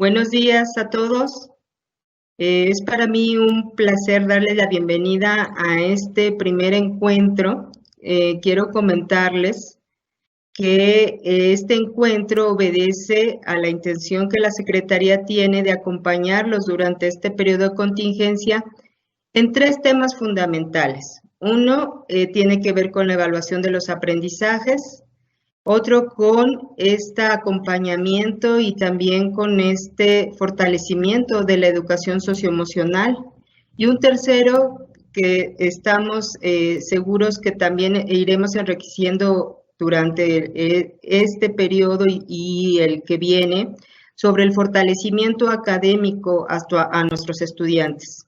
Buenos días a todos. Es para mí un placer darles la bienvenida a este primer encuentro. Quiero comentarles que este encuentro obedece a la intención que la Secretaría tiene de acompañarlos durante este periodo de contingencia en tres temas fundamentales. Uno tiene que ver con la evaluación de los aprendizajes, otro con este acompañamiento y también con este fortalecimiento de la educación socioemocional. Y un tercero que estamos seguros que también iremos enriqueciendo durante este periodo y el que viene sobre el fortalecimiento académico a nuestros estudiantes.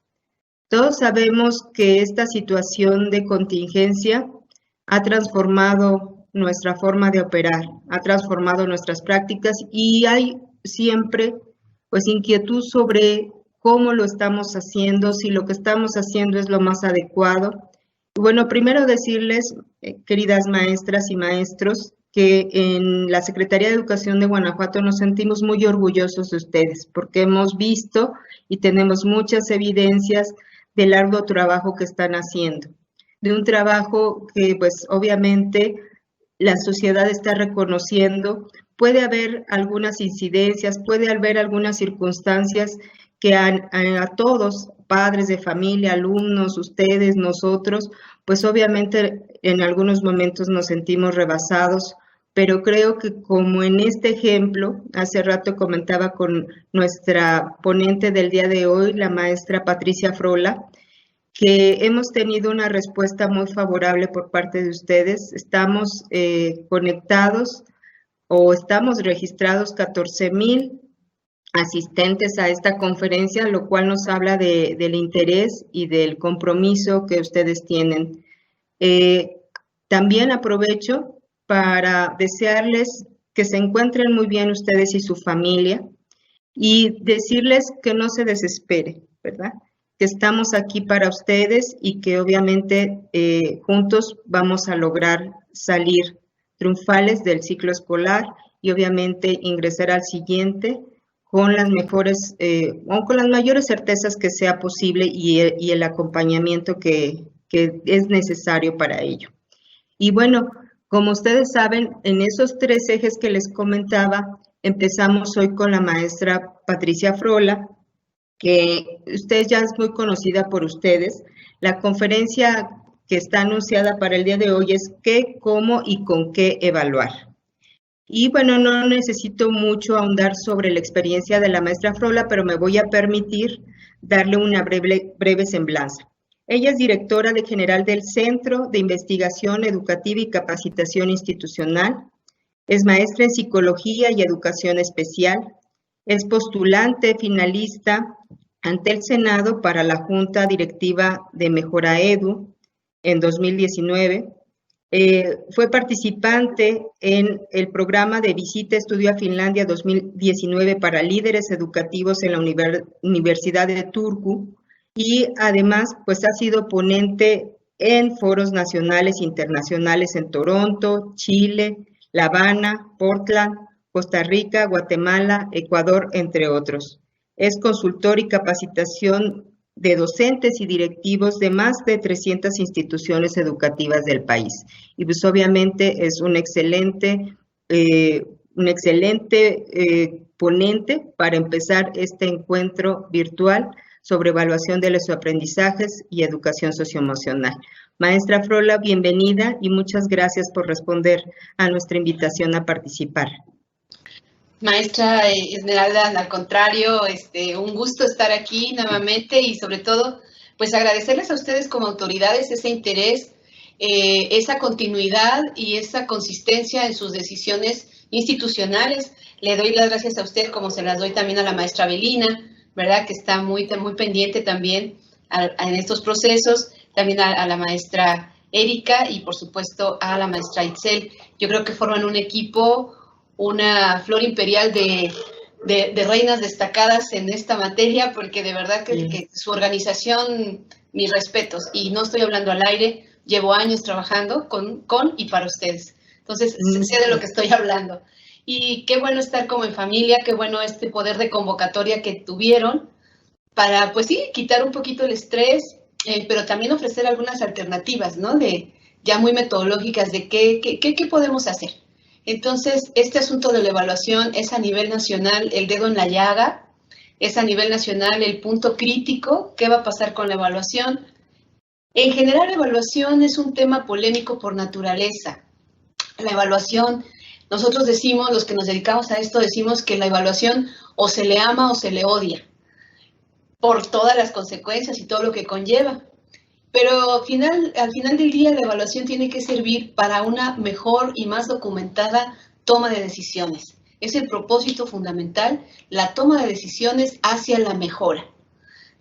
Todos sabemos que esta situación de contingencia ha transformado nuestra forma de operar, ha transformado nuestras prácticas y hay siempre pues inquietud sobre cómo lo estamos haciendo, si lo que estamos haciendo es lo más adecuado. Y bueno, primero decirles, queridas maestras y maestros, que en la Secretaría de Educación de Guanajuato nos sentimos muy orgullosos de ustedes, porque hemos visto y tenemos muchas evidencias del arduo trabajo que están haciendo, de un trabajo que pues obviamente la sociedad está reconociendo. Puede haber algunas incidencias, puede haber algunas circunstancias que a todos, padres de familia, alumnos, ustedes, nosotros, pues obviamente en algunos momentos nos sentimos rebasados, pero creo que como en este ejemplo, hace rato comentaba con nuestra ponente del día de hoy, la maestra Patricia Frola, que hemos tenido una respuesta muy favorable por parte de ustedes. Estamos conectados o estamos registrados 14,000 asistentes a esta conferencia, lo cual nos habla del interés y del compromiso que ustedes tienen. También aprovecho para desearles que se encuentren muy bien ustedes y su familia y decirles que no se desespere, ¿verdad? Que estamos aquí para ustedes y que obviamente juntos vamos a lograr salir triunfales del ciclo escolar y obviamente ingresar al siguiente con las mejores o con las mayores certezas que sea posible y el acompañamiento que es necesario para ello. Y bueno, como ustedes saben, en esos tres ejes que les comentaba, empezamos hoy con la maestra Patricia Frola, que usted ya es muy conocida por ustedes. La conferencia que está anunciada para el día de hoy es qué, cómo y con qué evaluar. Y bueno, no necesito mucho ahondar sobre la experiencia de la maestra Frola, pero me voy a permitir darle una breve semblanza. Ella es directora general del Centro de Investigación Educativa y Capacitación Institucional, es maestra en Psicología y Educación Especial, es postulante finalista ante el Senado para la Junta Directiva de Mejora Edu en 2019. Fue participante en el programa de visita estudio a Finlandia 2019 para líderes educativos en la Universidad de Turku y además pues ha sido ponente en foros nacionales e internacionales en Toronto, Chile, La Habana, Portland, Costa Rica, Guatemala, Ecuador, entre otros. Es consultor y capacitación de docentes y directivos de más de 300 instituciones educativas del país. Y pues obviamente es un excelente ponente para empezar este encuentro virtual sobre evaluación de los aprendizajes y educación socioemocional. Maestra Frola, bienvenida y muchas gracias por responder a nuestra invitación a participar. Maestra Esmeralda, al contrario, un gusto estar aquí nuevamente y sobre todo, pues agradecerles a ustedes como autoridades ese interés, esa continuidad y esa consistencia en sus decisiones institucionales. Le doy las gracias a usted como se las doy también a la maestra Belina, ¿verdad? Que está muy pendiente también en estos procesos, también a la maestra Erika y por supuesto a la maestra Itzel. Yo creo que forman un equipo, una flor imperial de reinas destacadas en esta materia, porque de verdad que su organización, mis respetos, y no estoy hablando al aire, llevo años trabajando con y para ustedes. Entonces, sé de lo que estoy hablando. Y qué bueno estar como en familia, qué bueno este poder de convocatoria que tuvieron para, pues sí, quitar un poquito el estrés, pero también ofrecer algunas alternativas, ¿no? De ya muy metodológicas de qué podemos hacer. Entonces, este asunto de la evaluación es a nivel nacional el dedo en la llaga, es a nivel nacional el punto crítico, qué va a pasar con la evaluación. En general, la evaluación es un tema polémico por naturaleza. La evaluación, nosotros decimos, los que nos dedicamos a esto, decimos que la evaluación o se le ama o se le odia, por todas las consecuencias y todo lo que conlleva. Pero al final del día la evaluación tiene que servir para una mejor y más documentada toma de decisiones. Es el propósito fundamental, la toma de decisiones hacia la mejora.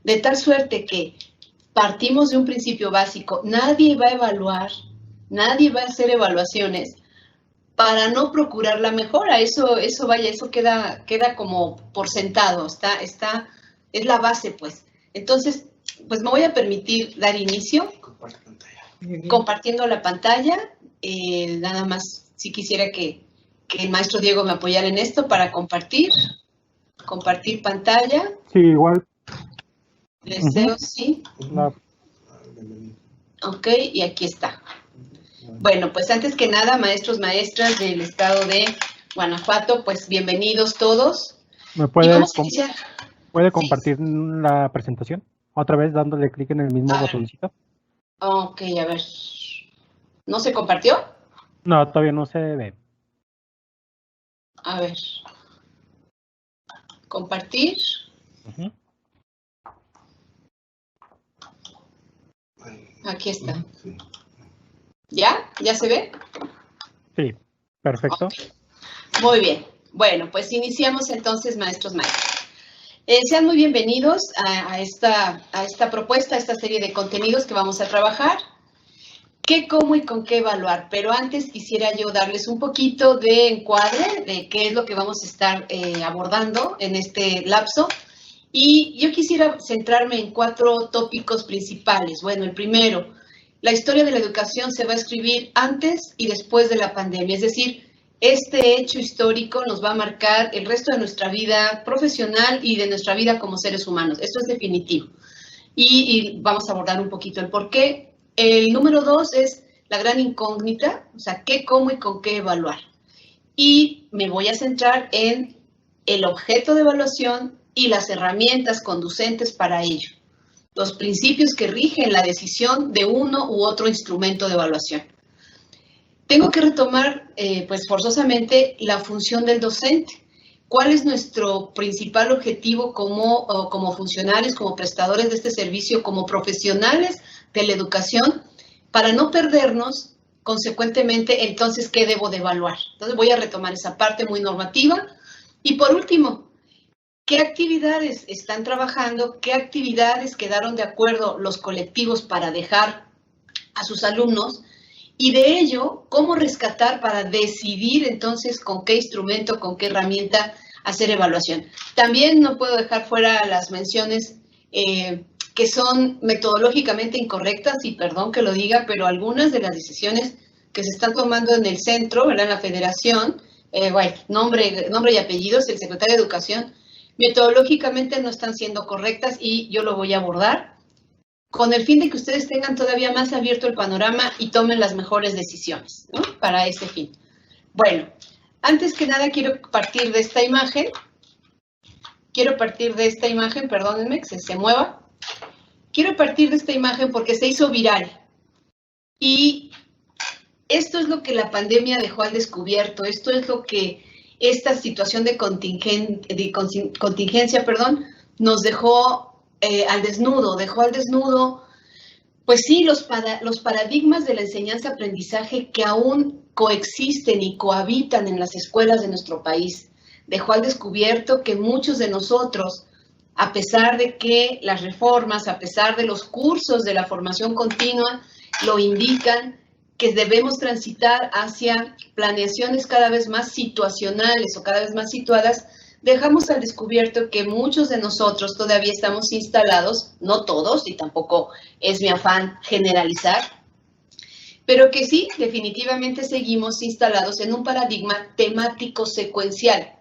De tal suerte que partimos de un principio básico, nadie va a evaluar, nadie va a hacer evaluaciones para no procurar la mejora. Eso queda como por sentado, es la base, pues. Entonces, pues me voy a permitir dar inicio compartiendo la pantalla. Nada más, si quisiera que el maestro Diego me apoyara en esto para compartir pantalla. Sí, igual. Deseo, sí. Ok, y aquí está. Bueno, pues antes que nada, maestros, maestras del estado de Guanajuato, pues bienvenidos todos. ¿Me puede compartir la presentación? Otra vez dándole clic en el mismo botoncito. Ok, a ver. ¿No se compartió? No, todavía no se ve. A ver. Compartir. Aquí está. ¿Ya? ¿Ya se ve? Sí, perfecto. Okay. Muy bien. Bueno, pues iniciamos entonces, maestros, maestras. Sean muy bienvenidos a esta propuesta, a esta serie de contenidos que vamos a trabajar. ¿Qué, cómo y con qué evaluar? Pero antes quisiera yo darles un poquito de encuadre de qué es lo que vamos a estar abordando en este lapso. Y yo quisiera centrarme en 4 tópicos principales. Bueno, el primero, la historia de la educación se va a escribir antes y después de la pandemia, es decir, este hecho histórico nos va a marcar el resto de nuestra vida profesional y de nuestra vida como seres humanos. Esto es definitivo. Y vamos a abordar un poquito el por qué. El número 2 es la gran incógnita, o sea, qué, cómo y con qué evaluar. Y me voy a centrar en el objeto de evaluación y las herramientas conducentes para ello. Los principios que rigen la decisión de uno u otro instrumento de evaluación. Tengo que retomar, pues forzosamente, la función del docente. ¿Cuál es nuestro principal objetivo como funcionarios, como prestadores de este servicio, como profesionales de la educación, para no perdernos, consecuentemente, entonces, qué debo de evaluar? Entonces, voy a retomar esa parte muy normativa. Y por último, ¿qué actividades están trabajando? ¿Qué actividades quedaron de acuerdo los colectivos para dejar a sus alumnos? Y de ello, ¿cómo rescatar para decidir entonces con qué instrumento, con qué herramienta hacer evaluación? También no puedo dejar fuera las menciones que son metodológicamente incorrectas, y perdón que lo diga, pero algunas de las decisiones que se están tomando en el centro, ¿verdad? En la federación, nombre y apellidos, el secretario de Educación, metodológicamente no están siendo correctas y yo lo voy a abordar con el fin de que ustedes tengan todavía más abierto el panorama y tomen las mejores decisiones, ¿no? Para ese fin. Bueno, antes que nada quiero partir de esta imagen. Perdónenme que se mueva. Quiero partir de esta imagen porque se hizo viral. Y esto es lo que la pandemia dejó al descubierto. Esto es lo que esta situación de contingencia, nos dejó al desnudo, pues sí, los paradigmas de la enseñanza-aprendizaje que aún coexisten y cohabitan en las escuelas de nuestro país. Dejó al descubierto que muchos de nosotros, a pesar de que las reformas, a pesar de los cursos de la formación continua, lo indican, que debemos transitar hacia planeaciones cada vez más situacionales o cada vez más situadas, dejamos al descubierto que muchos de nosotros todavía estamos instalados, no todos, y tampoco es mi afán generalizar, pero que sí, definitivamente seguimos instalados en un paradigma temático secuencial.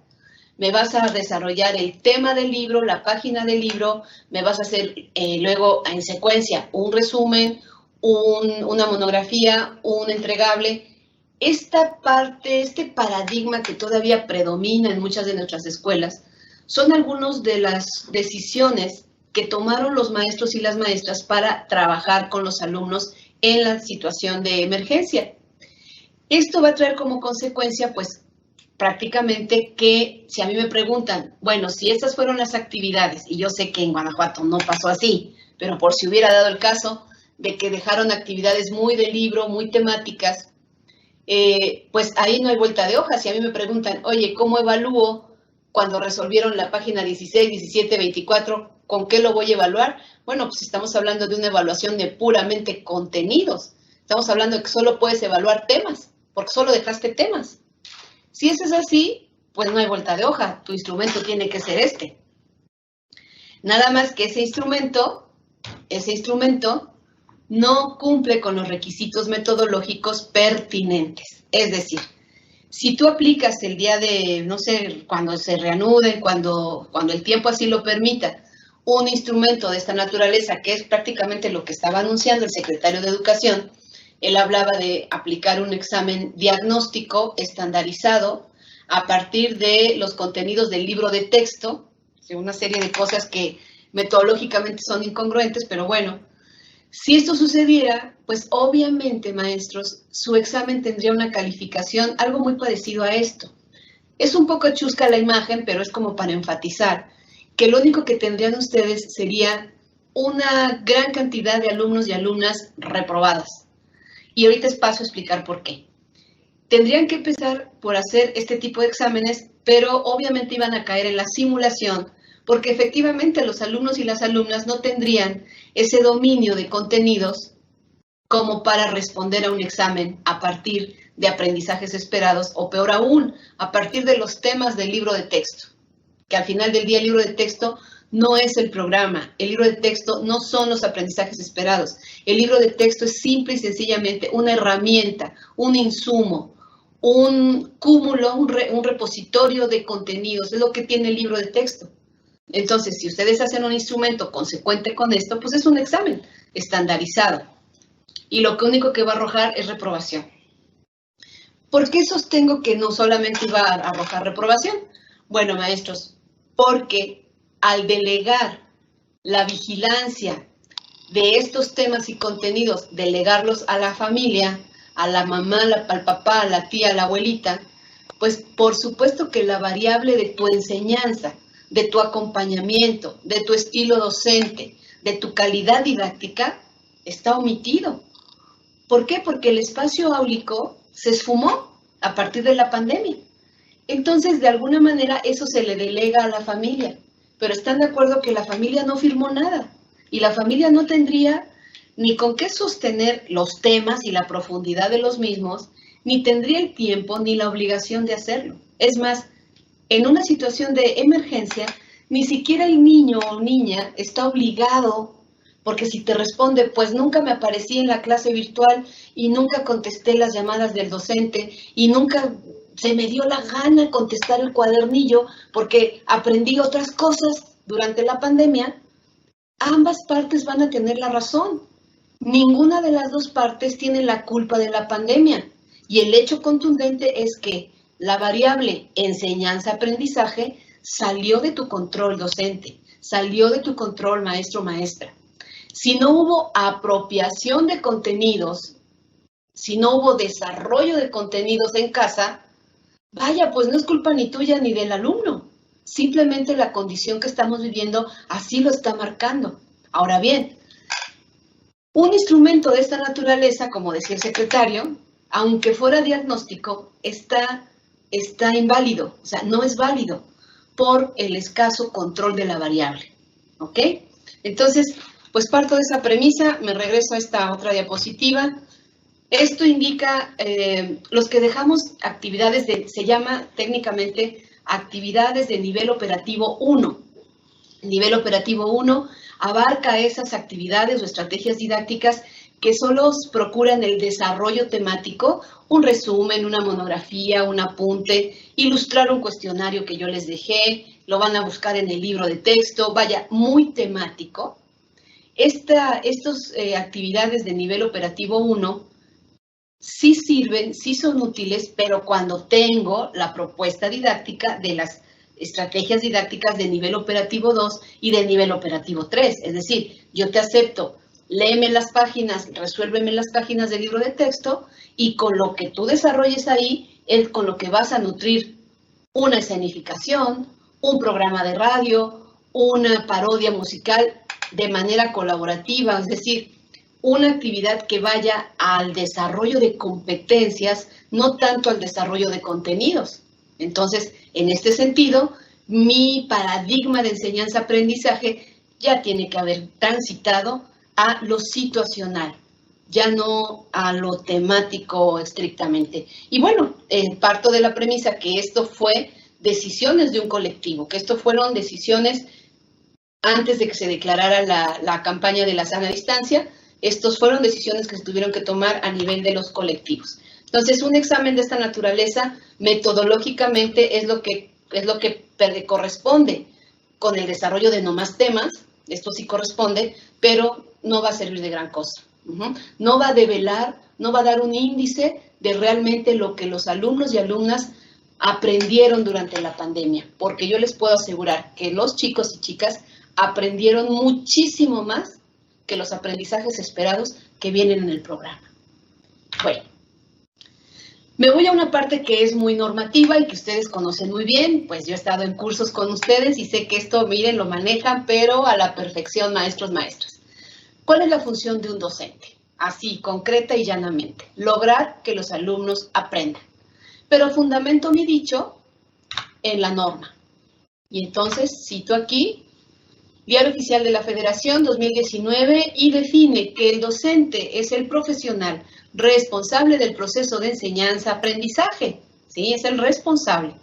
Me vas a desarrollar el tema del libro, la página del libro, me vas a hacer luego en secuencia un resumen, una monografía, un entregable. Esta parte, este paradigma que todavía predomina en muchas de nuestras escuelas, son algunas de las decisiones que tomaron los maestros y las maestras para trabajar con los alumnos en la situación de emergencia. Esto va a traer como consecuencia, pues, prácticamente que si a mí me preguntan, bueno, si estas fueron las actividades, y yo sé que en Guanajuato no pasó así, pero por si hubiera dado el caso de que dejaron actividades muy de libro, muy temáticas, pues ahí no hay vuelta de hoja. Si a mí me preguntan, oye, ¿cómo evalúo cuando resolvieron la página 16, 17, 24? ¿Con qué lo voy a evaluar? Bueno, pues estamos hablando de una evaluación de puramente contenidos. Estamos hablando de que solo puedes evaluar temas, porque solo dejaste temas. Si eso es así, pues no hay vuelta de hoja. Tu instrumento tiene que ser este. Nada más que ese instrumento no cumple con los requisitos metodológicos pertinentes. Es decir, si tú aplicas el día de, no sé, cuando se reanuden, cuando el tiempo así lo permita, un instrumento de esta naturaleza, que es prácticamente lo que estaba anunciando el secretario de Educación, él hablaba de aplicar un examen diagnóstico estandarizado a partir de los contenidos del libro de texto, una serie de cosas que metodológicamente son incongruentes, pero bueno, si esto sucediera, pues obviamente, maestros, su examen tendría una calificación algo muy parecido a esto. Es un poco chusca la imagen, pero es como para enfatizar que lo único que tendrían ustedes sería una gran cantidad de alumnos y alumnas reprobadas. Y ahorita es paso a explicar por qué. Tendrían que empezar por hacer este tipo de exámenes, pero obviamente iban a caer en la simulación, porque efectivamente los alumnos y las alumnas no tendrían ese dominio de contenidos como para responder a un examen a partir de aprendizajes esperados, o peor aún, a partir de los temas del libro de texto, que al final del día el libro de texto no es el programa, el libro de texto no son los aprendizajes esperados, el libro de texto es simple y sencillamente una herramienta, un insumo, un cúmulo, un repositorio de contenidos, es lo que tiene el libro de texto. Entonces, si ustedes hacen un instrumento consecuente con esto, pues es un examen estandarizado. Y lo único que va a arrojar es reprobación. ¿Por qué sostengo que no solamente iba a arrojar reprobación? Bueno, maestros, porque al delegar la vigilancia de estos temas y contenidos, delegarlos a la familia, a la mamá, al papá, a la tía, a la abuelita, pues por supuesto que la variable de tu enseñanza, de tu acompañamiento, de tu estilo docente, de tu calidad didáctica, está omitido. ¿Por qué? Porque el espacio áulico se esfumó a partir de la pandemia. Entonces, de alguna manera, eso se le delega a la familia. Pero están de acuerdo que la familia no firmó nada. Y la familia no tendría ni con qué sostener los temas y la profundidad de los mismos, ni tendría el tiempo ni la obligación de hacerlo. Es más, en una situación de emergencia, ni siquiera el niño o niña está obligado, porque si te responde, pues nunca me aparecí en la clase virtual y nunca contesté las llamadas del docente y nunca se me dio la gana contestar el cuadernillo porque aprendí otras cosas durante la pandemia, ambas partes van a tener la razón. Ninguna de las dos partes tiene la culpa de la pandemia. Y el hecho contundente es que la variable enseñanza-aprendizaje salió de tu control docente, salió de tu control maestro-maestra. Si no hubo apropiación de contenidos, si no hubo desarrollo de contenidos en casa, vaya, pues no es culpa ni tuya ni del alumno. Simplemente la condición que estamos viviendo así lo está marcando. Ahora bien, un instrumento de esta naturaleza, como decía el secretario, aunque fuera diagnóstico, está inválido, o sea, no es válido por el escaso control de la variable. ¿Ok? Entonces, pues parto de esa premisa, me regreso a esta otra diapositiva. Esto indica los que dejamos actividades se llama técnicamente actividades de nivel operativo 1. Nivel operativo 1 abarca esas actividades o estrategias didácticas que solo procuran el desarrollo temático, un resumen, una monografía, un apunte, ilustrar un cuestionario que yo les dejé, lo van a buscar en el libro de texto, vaya, muy temático. Estas actividades de nivel operativo 1 sí sirven, sí son útiles, pero cuando tengo la propuesta didáctica de las estrategias didácticas de nivel operativo 2 y de nivel operativo 3. Es decir, yo te acepto, léeme las páginas, resuélveme las páginas del libro de texto y con lo que tú desarrolles ahí, es con lo que vas a nutrir una escenificación, un programa de radio, una parodia musical de manera colaborativa, es decir, una actividad que vaya al desarrollo de competencias, no tanto al desarrollo de contenidos. Entonces, en este sentido, mi paradigma de enseñanza-aprendizaje ya tiene que haber transitado a lo situacional, ya no a lo temático estrictamente. Y bueno, parto de la premisa que esto fue decisiones de un colectivo, que esto fueron decisiones antes de que se declarara la campaña de la sana distancia. Estos fueron decisiones que se tuvieron que tomar a nivel de los colectivos. Entonces, un examen de esta naturaleza, metodológicamente, es lo que corresponde con el desarrollo de no más temas. Esto sí corresponde, pero no va a servir de gran cosa. No va a develar, no va a dar un índice de realmente lo que los alumnos y alumnas aprendieron durante la pandemia, porque yo les puedo asegurar que los chicos y chicas aprendieron muchísimo más que los aprendizajes esperados que vienen en el programa. Bueno, me voy a una parte que es muy normativa y que ustedes conocen muy bien, pues yo he estado en cursos con ustedes y sé que esto, miren, lo manejan, pero a la perfección, maestros, maestras. ¿Cuál es la función de un docente? Así, concreta y llanamente, lograr que los alumnos aprendan. Pero fundamento mi dicho en la norma. Y entonces cito aquí Diario Oficial de la Federación 2019 y define que el docente es el profesional responsable del proceso de enseñanza-aprendizaje. ¿Sí? Es el responsable.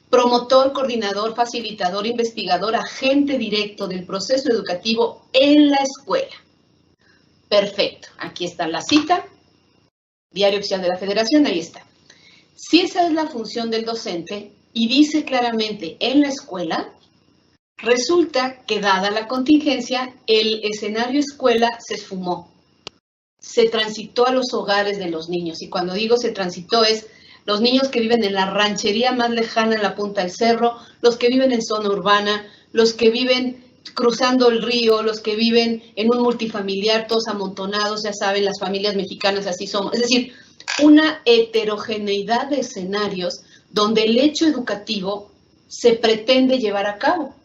Promotor, coordinador, facilitador, investigador, agente directo del proceso educativo en la escuela. Perfecto. Aquí está la cita. Diario Oficial de la Federación, ahí está. Si esa es la función del docente y dice claramente en la escuela, resulta que dada la contingencia, el escenario escuela se esfumó. Se transitó a los hogares de los niños. Y cuando digo se transitó es los niños que viven en la ranchería más lejana en la punta del cerro, los que viven en zona urbana, los que viven cruzando el río, los que viven en un multifamiliar, todos amontonados, ya saben, las familias mexicanas así somos. Es decir, una heterogeneidad de escenarios donde el hecho educativo se pretende llevar a cabo.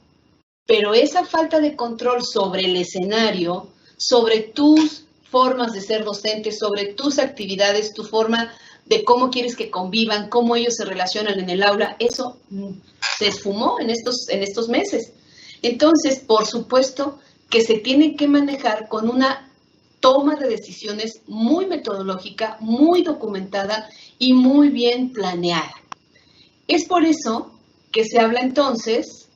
Pero esa falta de control sobre el escenario, sobre tus formas de ser docente, sobre tus actividades, tu forma de cómo quieres que convivan, cómo ellos se relacionan en el aula, eso se esfumó en estos meses. Entonces, por supuesto que se tiene que manejar con una toma de decisiones muy metodológica, muy documentada y muy bien planeada. Es por eso que se habla entonces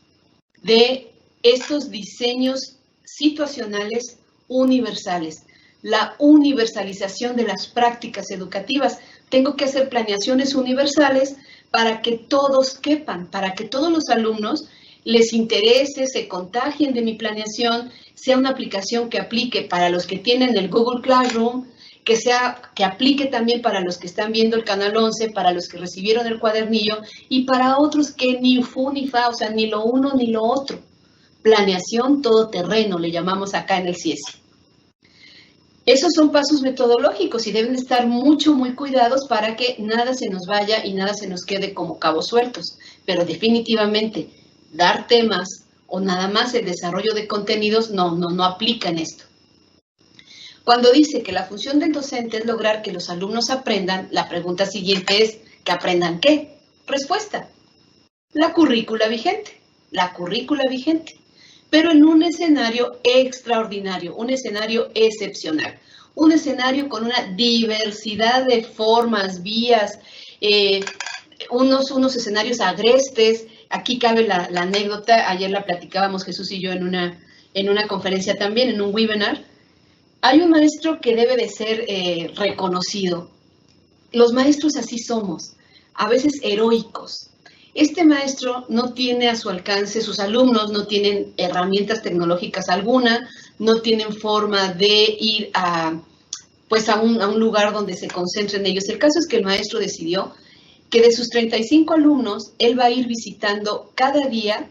de estos diseños situacionales universales, la universalización de las prácticas educativas. Tengo que hacer planeaciones universales para que todos quepan, para que todos los alumnos les interese, se contagien de mi planeación, sea una aplicación que aplique para los que tienen el Google Classroom, que aplique también para los que están viendo el Canal 11, para los que recibieron el cuadernillo y para otros que ni fu ni fa, o sea, ni lo uno ni lo otro. Planeación todoterreno, le llamamos acá en el CIESI. Esos son pasos metodológicos y deben estar muy cuidados para que nada se nos vaya y nada se nos quede como cabos sueltos. Pero definitivamente, dar temas o nada más el desarrollo de contenidos no aplica en esto. Cuando dice que la función del docente es lograr que los alumnos aprendan, la pregunta siguiente es, ¿que aprendan qué? Respuesta, la currícula vigente, pero en un escenario extraordinario, un escenario excepcional, un escenario con una diversidad de formas, vías, unos escenarios agrestes. Aquí cabe la anécdota, ayer la platicábamos Jesús y yo en una conferencia también, en un webinar. Hay un maestro que debe de ser reconocido. Los maestros así somos, a veces heroicos. Este maestro no tiene a su alcance, sus alumnos no tienen herramientas tecnológicas alguna, no tienen forma de ir a un lugar donde se concentren ellos. El caso es que el maestro decidió que de sus 35 alumnos, él va a ir visitando cada día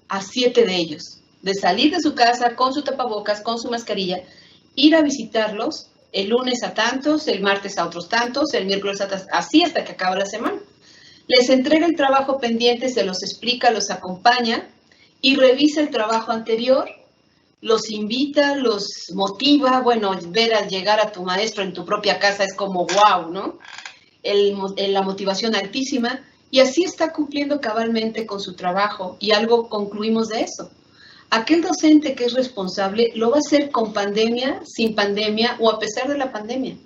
a 7 de ellos. De salir de su casa con su tapabocas, con su mascarilla, ir a visitarlos el lunes a tantos, el martes a otros tantos, el miércoles a tantos, así hasta que acaba la semana. Les entrega el trabajo pendiente, se los explica, los acompaña y revisa el trabajo anterior, los invita, los motiva. Bueno, ver al llegar a tu maestro en tu propia casa es como wow, ¿no? La motivación altísima, y así está cumpliendo cabalmente con su trabajo, y algo concluimos de eso. Aquel docente que es responsable lo va a hacer con pandemia, sin pandemia o a pesar de la pandemia.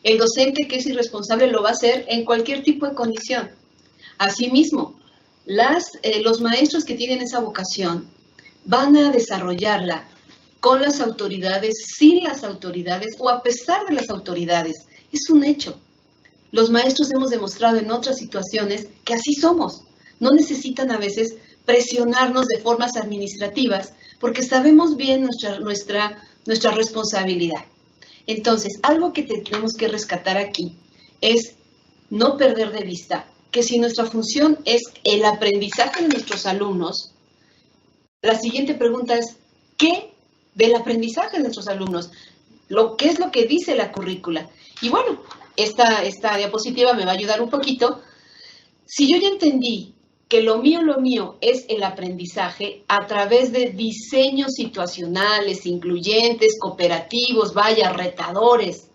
El docente que es irresponsable lo va a hacer en cualquier tipo de condición. Asimismo, los maestros que tienen esa vocación van a desarrollarla con las autoridades, sin las autoridades o a pesar de las autoridades. Es un hecho. Los maestros hemos demostrado en otras situaciones que así somos. No necesitan a veces presionarnos de formas administrativas porque sabemos bien nuestra responsabilidad. Entonces, algo que tenemos que rescatar aquí es no perder de vista que si nuestra función es el aprendizaje de nuestros alumnos, la siguiente pregunta es, ¿qué del aprendizaje de nuestros alumnos? ¿Qué es lo que dice la currícula? Y bueno, esta diapositiva me va a ayudar un poquito. Si yo ya entendí que lo mío es el aprendizaje a través de diseños situacionales, incluyentes, cooperativos, retadores,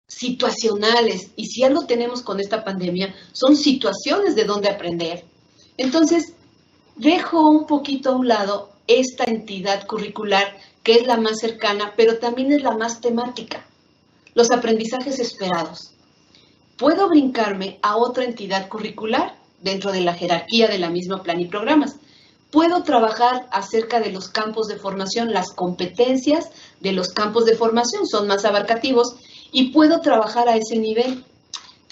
situacionales, y si algo tenemos con esta pandemia, son situaciones de donde aprender. Entonces, dejo un poquito a un lado esta entidad curricular que es la más cercana, pero también es la más temática. Los aprendizajes esperados. Puedo brincarme a otra entidad curricular dentro de la jerarquía de la misma plan y programas. Puedo trabajar acerca de los campos de formación, las competencias de los campos de formación son más abarcativos y puedo trabajar a ese nivel.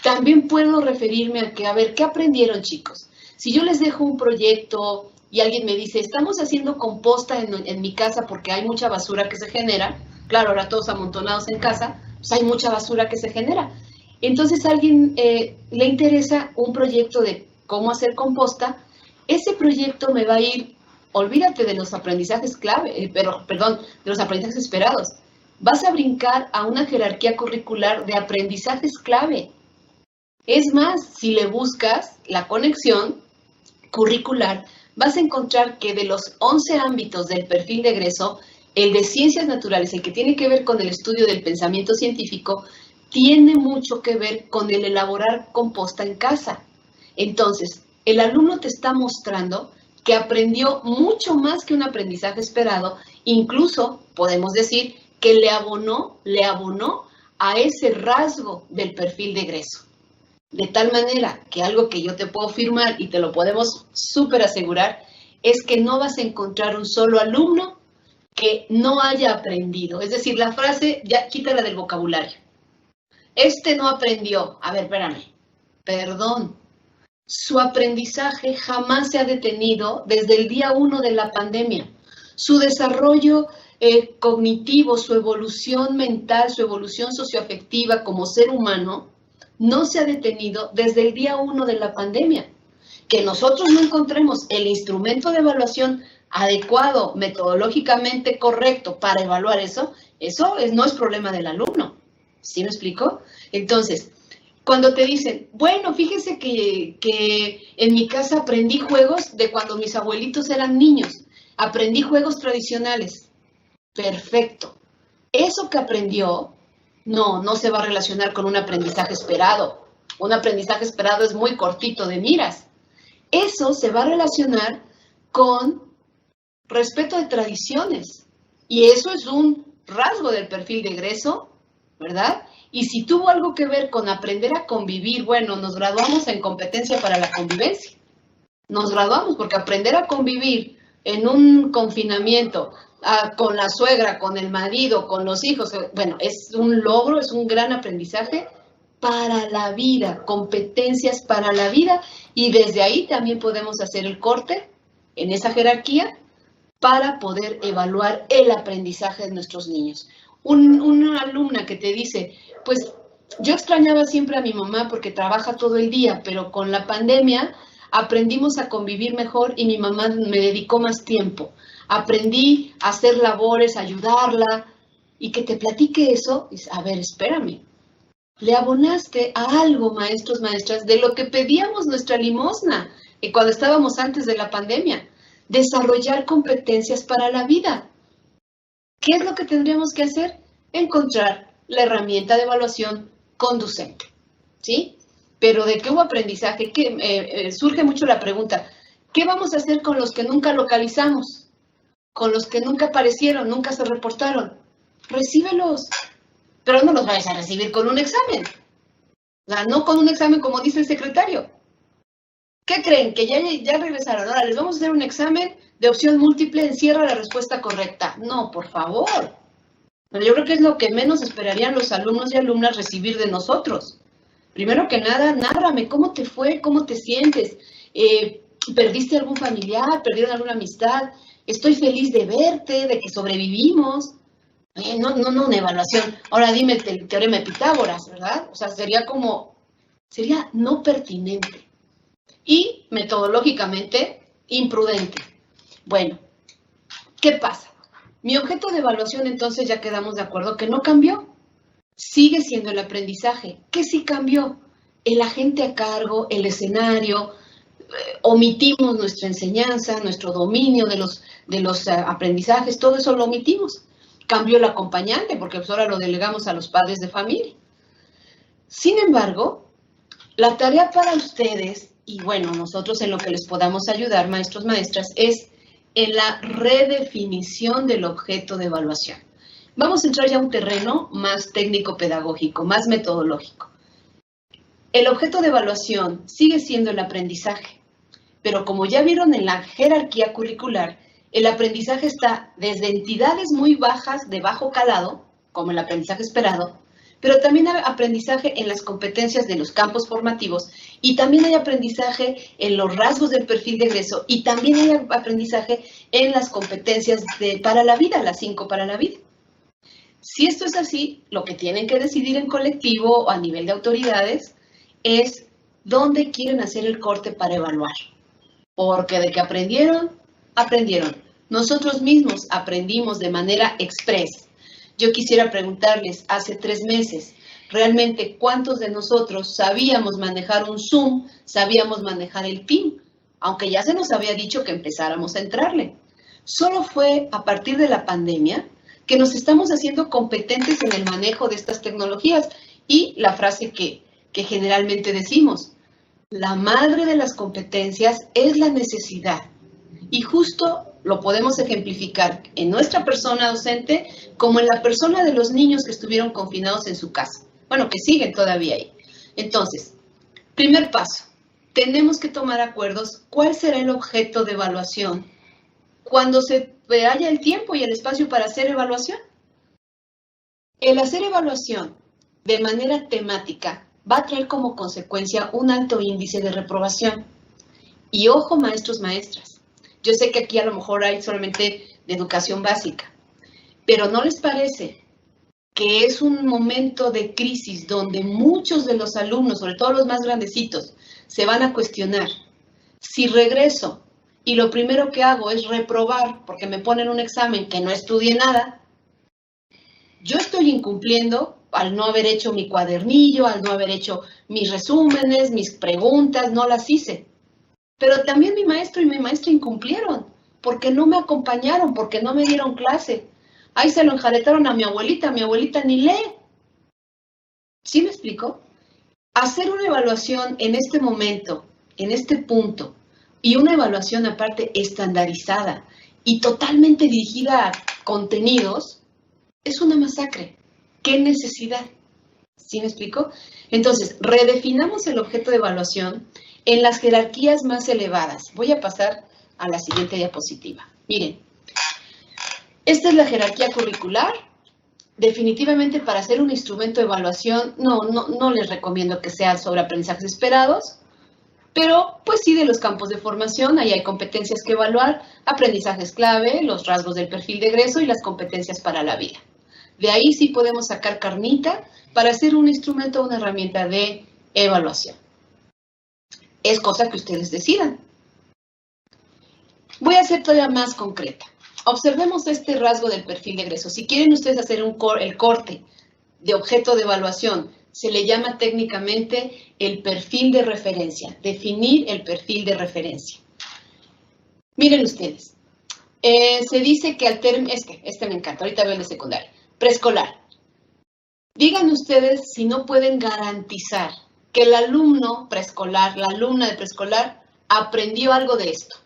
También puedo referirme a ¿qué aprendieron, chicos? Si yo les dejo un proyecto y alguien me dice, estamos haciendo composta en mi casa porque hay mucha basura que se genera, claro, ahora todos amontonados en casa, pues hay mucha basura que se genera. Entonces a alguien le interesa un proyecto de cómo hacer composta, ese proyecto me va a ir, olvídate de los aprendizajes de los aprendizajes esperados. Vas a brincar a una jerarquía curricular de aprendizajes clave. Es más, si le buscas la conexión curricular, vas a encontrar que de los 11 ámbitos del perfil de egreso, el de ciencias naturales, el que tiene que ver con el estudio del pensamiento científico, tiene mucho que ver con el elaborar composta en casa. Entonces, el alumno te está mostrando que aprendió mucho más que un aprendizaje esperado, incluso podemos decir que le abonó a ese rasgo del perfil de egreso. De tal manera que algo que yo te puedo firmar y te lo podemos súper asegurar es que no vas a encontrar un solo alumno que no haya aprendido. Es decir, la frase, ya quítala del vocabulario. Este no aprendió. A ver, espérame. Perdón. Su aprendizaje jamás se ha detenido desde el día 1 de la pandemia. Su desarrollo cognitivo, su evolución mental, su evolución socioafectiva como ser humano, no se ha detenido desde el día 1 de la pandemia. Que nosotros no encontremos el instrumento de evaluación adecuado, metodológicamente correcto para evaluar eso no es problema del alumno. ¿Sí me explico? Entonces, cuando te dicen, bueno, fíjese que en mi casa aprendí juegos de cuando mis abuelitos eran niños, aprendí juegos tradicionales. Perfecto. Eso que aprendió no se va a relacionar con un aprendizaje esperado. Un aprendizaje esperado es muy cortito de miras. Eso se va a relacionar con respeto de tradiciones. Y eso es un rasgo del perfil de egreso, ¿verdad? Y si tuvo algo que ver con aprender a convivir, bueno, nos graduamos en competencia para la convivencia. Nos graduamos porque aprender a convivir en un confinamiento con la suegra, con el marido, con los hijos. Bueno, es un logro, es un gran aprendizaje para la vida, competencias para la vida, y desde ahí también podemos hacer el corte en esa jerarquía para poder evaluar el aprendizaje de nuestros niños. Una alumna que te dice, pues yo extrañaba siempre a mi mamá porque trabaja todo el día, pero con la pandemia aprendimos a convivir mejor y mi mamá me dedicó más tiempo. Aprendí a hacer labores, a ayudarla, y que te platique eso, dice, a ver, espérame, le abonaste a algo, maestros, maestras, de lo que pedíamos nuestra limosna cuando estábamos antes de la pandemia, desarrollar competencias para la vida. ¿Qué es lo que tendríamos que hacer? Encontrar la herramienta de evaluación conducente, ¿sí? Pero ¿de qué hubo aprendizaje? Surge mucho la pregunta, ¿qué vamos a hacer con los que nunca localizamos? Con los que nunca aparecieron, nunca se reportaron. Recíbelos, pero no los vayas a recibir con un examen. O sea, no con un examen como dice el secretario. ¿Qué creen? Que ya regresaron. Ahora les vamos a hacer un examen de opción múltiple, encierra la respuesta correcta. No, por favor. Pero yo creo que es lo que menos esperarían los alumnos y alumnas recibir de nosotros. Primero que nada, nárrame, ¿cómo te fue? ¿Cómo te sientes? ¿Perdiste algún familiar? ¿Perdieron alguna amistad? Estoy feliz de verte, de que sobrevivimos. No, una evaluación. Ahora dime el teorema de Pitágoras, ¿verdad? O sea, sería no pertinente. Y metodológicamente imprudente. Bueno, ¿qué pasa? Mi objeto de evaluación, entonces, ya quedamos de acuerdo que no cambió. Sigue siendo el aprendizaje. ¿Qué sí cambió? El agente a cargo, el escenario, omitimos nuestra enseñanza, nuestro dominio de los aprendizajes, todo eso lo omitimos. Cambió el acompañante, porque pues ahora lo delegamos a los padres de familia. Sin embargo, la tarea para ustedes, y bueno, nosotros en lo que les podamos ayudar, maestros, maestras, es en la redefinición del objeto de evaluación. Vamos a entrar ya a un terreno más técnico-pedagógico, más metodológico. El objeto de evaluación sigue siendo el aprendizaje, pero como ya vieron en la jerarquía curricular, el aprendizaje está desde entidades muy bajas, de bajo calado, como el aprendizaje esperado, pero también hay aprendizaje en las competencias de los campos formativos, y también hay aprendizaje en los rasgos del perfil de egreso, y también hay aprendizaje en las competencias para la vida, las 5 para la vida. Si esto es así, lo que tienen que decidir en colectivo o a nivel de autoridades es dónde quieren hacer el corte para evaluar. Porque de que aprendieron, aprendieron. Nosotros mismos aprendimos de manera express. Yo quisiera preguntarles, hace 3 meses, realmente cuántos de nosotros sabíamos manejar un Zoom, sabíamos manejar el Team, aunque ya se nos había dicho que empezáramos a entrarle. Solo fue a partir de la pandemia que nos estamos haciendo competentes en el manejo de estas tecnologías. Y la frase que generalmente decimos, la madre de las competencias es la necesidad. Y justo lo podemos ejemplificar en nuestra persona docente como en la persona de los niños que estuvieron confinados en su casa. Bueno, que siguen todavía ahí. Entonces, primer paso, tenemos que tomar acuerdos. ¿Cuál será el objeto de evaluación cuando se haya el tiempo y el espacio para hacer evaluación? El hacer evaluación de manera temática va a traer como consecuencia un alto índice de reprobación. Y ojo, maestros, maestras, yo sé que aquí a lo mejor hay solamente de educación básica, pero ¿no les parece que es un momento de crisis donde muchos de los alumnos, sobre todo los más grandecitos, se van a cuestionar si regreso y lo primero que hago es reprobar porque me ponen un examen que no estudié nada? Yo estoy incumpliendo al no haber hecho mi cuadernillo, al no haber hecho mis resúmenes, mis preguntas, no las hice. Pero también mi maestro y mi maestra incumplieron, porque no me acompañaron, porque no me dieron clase. Ahí se lo enjaretaron a mi abuelita ni lee. ¿Sí me explico? Hacer una evaluación en este momento, en este punto, y una evaluación aparte estandarizada y totalmente dirigida a contenidos, es una masacre. ¿Qué necesidad? ¿Sí me explico? Entonces, redefinamos el objeto de evaluación en las jerarquías más elevadas. Voy a pasar a la siguiente diapositiva. Miren, Esta es la jerarquía curricular. Definitivamente para hacer un instrumento de evaluación no les recomiendo que sea sobre aprendizajes esperados, pero pues sí de los campos de formación, ahí hay competencias que evaluar, aprendizajes clave, los rasgos del perfil de egreso y las competencias para la vida. De ahí sí podemos sacar carnita para hacer un instrumento o una herramienta de evaluación. Es cosa que ustedes decidan. Voy a ser todavía más concreta. Observemos este rasgo del perfil de egreso. Si quieren ustedes hacer el corte de objeto de evaluación, se le llama técnicamente el perfil de referencia, definir el perfil de referencia. Miren ustedes, se dice que al término, este me encanta, ahorita veo el de secundaria, preescolar. Digan ustedes si no pueden garantizar que el alumno preescolar, la alumna de preescolar, aprendió algo de esto.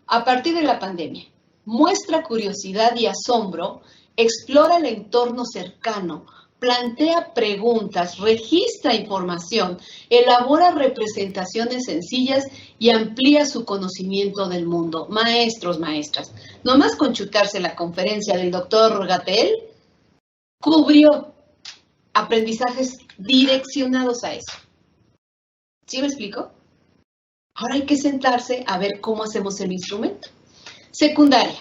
A partir de la pandemia, muestra curiosidad y asombro, explora el entorno cercano, plantea preguntas, registra información, elabora representaciones sencillas y amplía su conocimiento del mundo. Maestros, maestras, nomás con chutarse la conferencia del doctor Gatell, cubrió aprendizajes direccionados a eso. ¿Sí me explico? Ahora hay que sentarse a ver cómo hacemos el instrumento. Secundaria.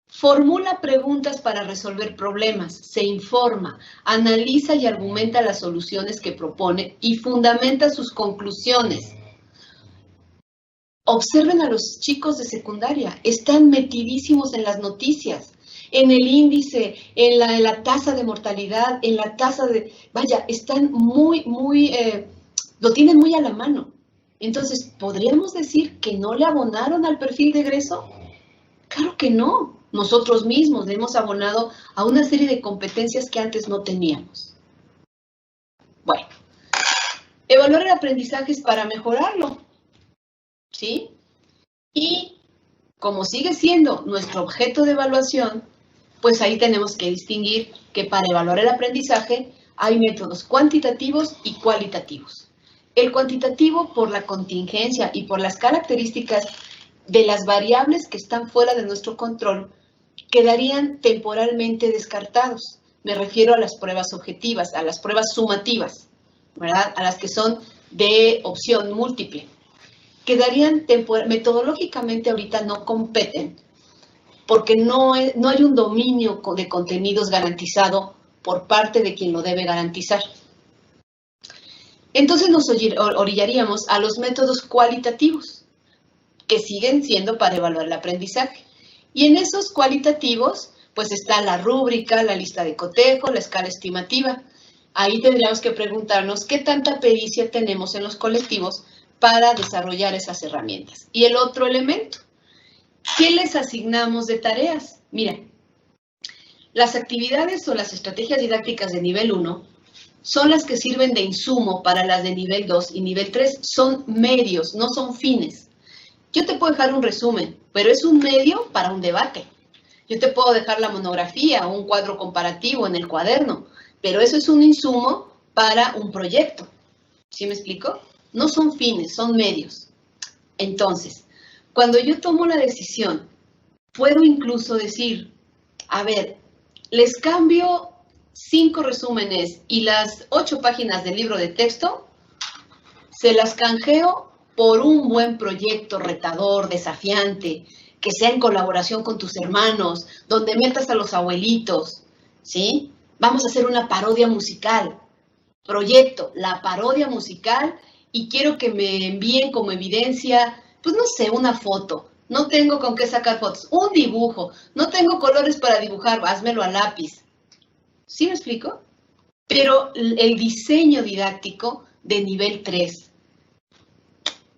Formula preguntas para resolver problemas, se informa, analiza y argumenta las soluciones que propone y fundamenta sus conclusiones. Observen a los chicos de secundaria, están metidísimos en las noticias, en el índice, en la tasa de mortalidad, en la tasa de... Vaya, están lo tienen muy a la mano. Entonces, ¿podríamos decir que no le abonaron al perfil de egreso? Claro que no. Nosotros mismos le hemos abonado a una serie de competencias que antes no teníamos. Bueno, evaluar el aprendizaje es para mejorarlo, ¿sí? Y como sigue siendo nuestro objeto de evaluación, pues ahí tenemos que distinguir que para evaluar el aprendizaje hay métodos cuantitativos y cualitativos. El cuantitativo, por la contingencia y por las características de las variables que están fuera de nuestro control, quedarían temporalmente descartados. Me refiero a las pruebas objetivas, a las pruebas sumativas, ¿verdad? A las que son de opción múltiple. Quedarían metodológicamente ahorita no competen, porque no hay un dominio de contenidos garantizado por parte de quien lo debe garantizar. Entonces nos orillaríamos a los métodos cualitativos, que siguen siendo para evaluar el aprendizaje. Y en esos cualitativos, pues está la rúbrica, la lista de cotejo, la escala estimativa. Ahí tendríamos que preguntarnos qué tanta pericia tenemos en los colectivos para desarrollar esas herramientas. Y el otro elemento, ¿qué les asignamos de tareas? Mira, las actividades o las estrategias didácticas de nivel 1 son las que sirven de insumo para las de nivel 2 y nivel 3. Son medios, no son fines. Yo te puedo dejar un resumen, pero es un medio para un debate. Yo te puedo dejar la monografía o un cuadro comparativo en el cuaderno, pero eso es un insumo para un proyecto. ¿Sí me explico? No son fines, son medios. Entonces, cuando yo tomo la decisión, puedo incluso decir, a ver, les cambio 5 resúmenes y las 8 páginas del libro de texto, se las canjeo por un buen proyecto retador, desafiante, que sea en colaboración con tus hermanos, donde metas a los abuelitos, ¿sí? Vamos a hacer una parodia musical. Proyecto, la parodia musical, y quiero que me envíen como evidencia, pues no sé, una foto. No tengo con qué sacar fotos. Un dibujo. No tengo colores para dibujar, házmelo a lápiz. ¿Sí me explico? Pero el diseño didáctico de nivel 3,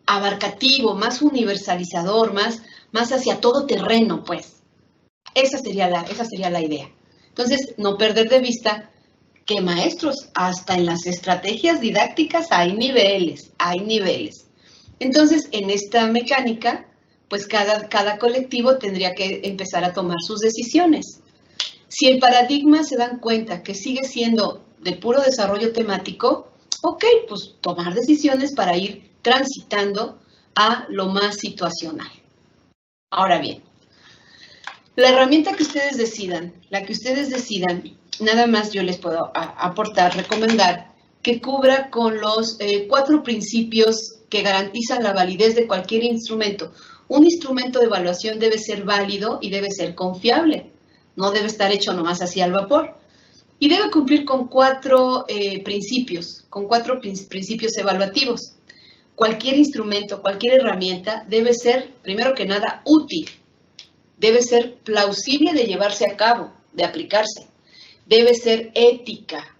abarcativo, más universalizador, más hacia todo terreno, pues. Esa sería la idea. Entonces, no perder de vista que maestros, hasta en las estrategias didácticas hay niveles. Entonces, en esta mecánica, pues cada colectivo tendría que empezar a tomar sus decisiones. Si el paradigma se dan cuenta que sigue siendo de puro desarrollo temático, ok, pues tomar decisiones para ir transitando a lo más situacional. Ahora bien, La herramienta que ustedes decidan, nada más yo les puedo aportar, recomendar que cubra con los 4 principios que garantizan la validez de cualquier instrumento. Un instrumento de evaluación debe ser válido y debe ser confiable. No debe estar hecho nomás así al vapor. Y debe cumplir con 4 principios, principios evaluativos. Cualquier instrumento, cualquier herramienta debe ser, primero que nada, útil. Debe ser plausible de llevarse a cabo, de aplicarse. Debe ser ética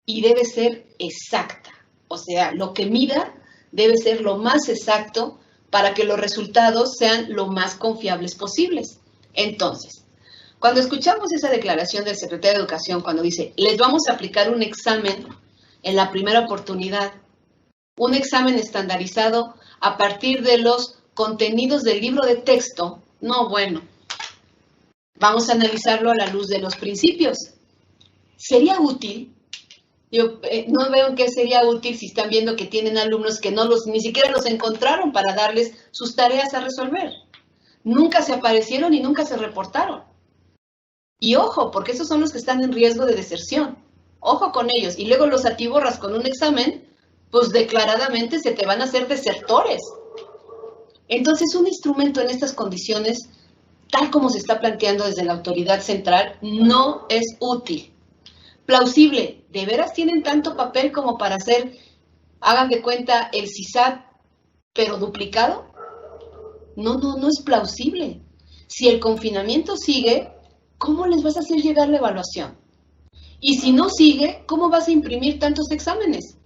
y debe ser exacta. O sea, lo que mida debe ser lo más exacto para que los resultados sean lo más confiables posibles. Entonces, cuando escuchamos esa declaración del secretario de Educación, cuando dice, les vamos a aplicar un examen en la primera oportunidad, un examen estandarizado a partir de los contenidos del libro de texto, no, bueno, vamos a analizarlo a la luz de los principios. ¿Sería útil? Yo no veo en qué sería útil si están viendo que tienen alumnos que ni siquiera los encontraron para darles sus tareas a resolver. Nunca se aparecieron y nunca se reportaron. Y ojo, porque esos son los que están en riesgo de deserción. Ojo con ellos. Y luego los atiborras con un examen, pues declaradamente se te van a hacer desertores. Entonces, un instrumento en estas condiciones, tal como se está planteando desde la autoridad central, no es útil. Plausible, ¿de veras tienen tanto papel como para hacer, hagan de cuenta, el CISAT, pero duplicado? No es plausible. Si el confinamiento sigue, ¿cómo les vas a hacer llegar la evaluación? Y si no sigue, ¿cómo vas a imprimir tantos exámenes?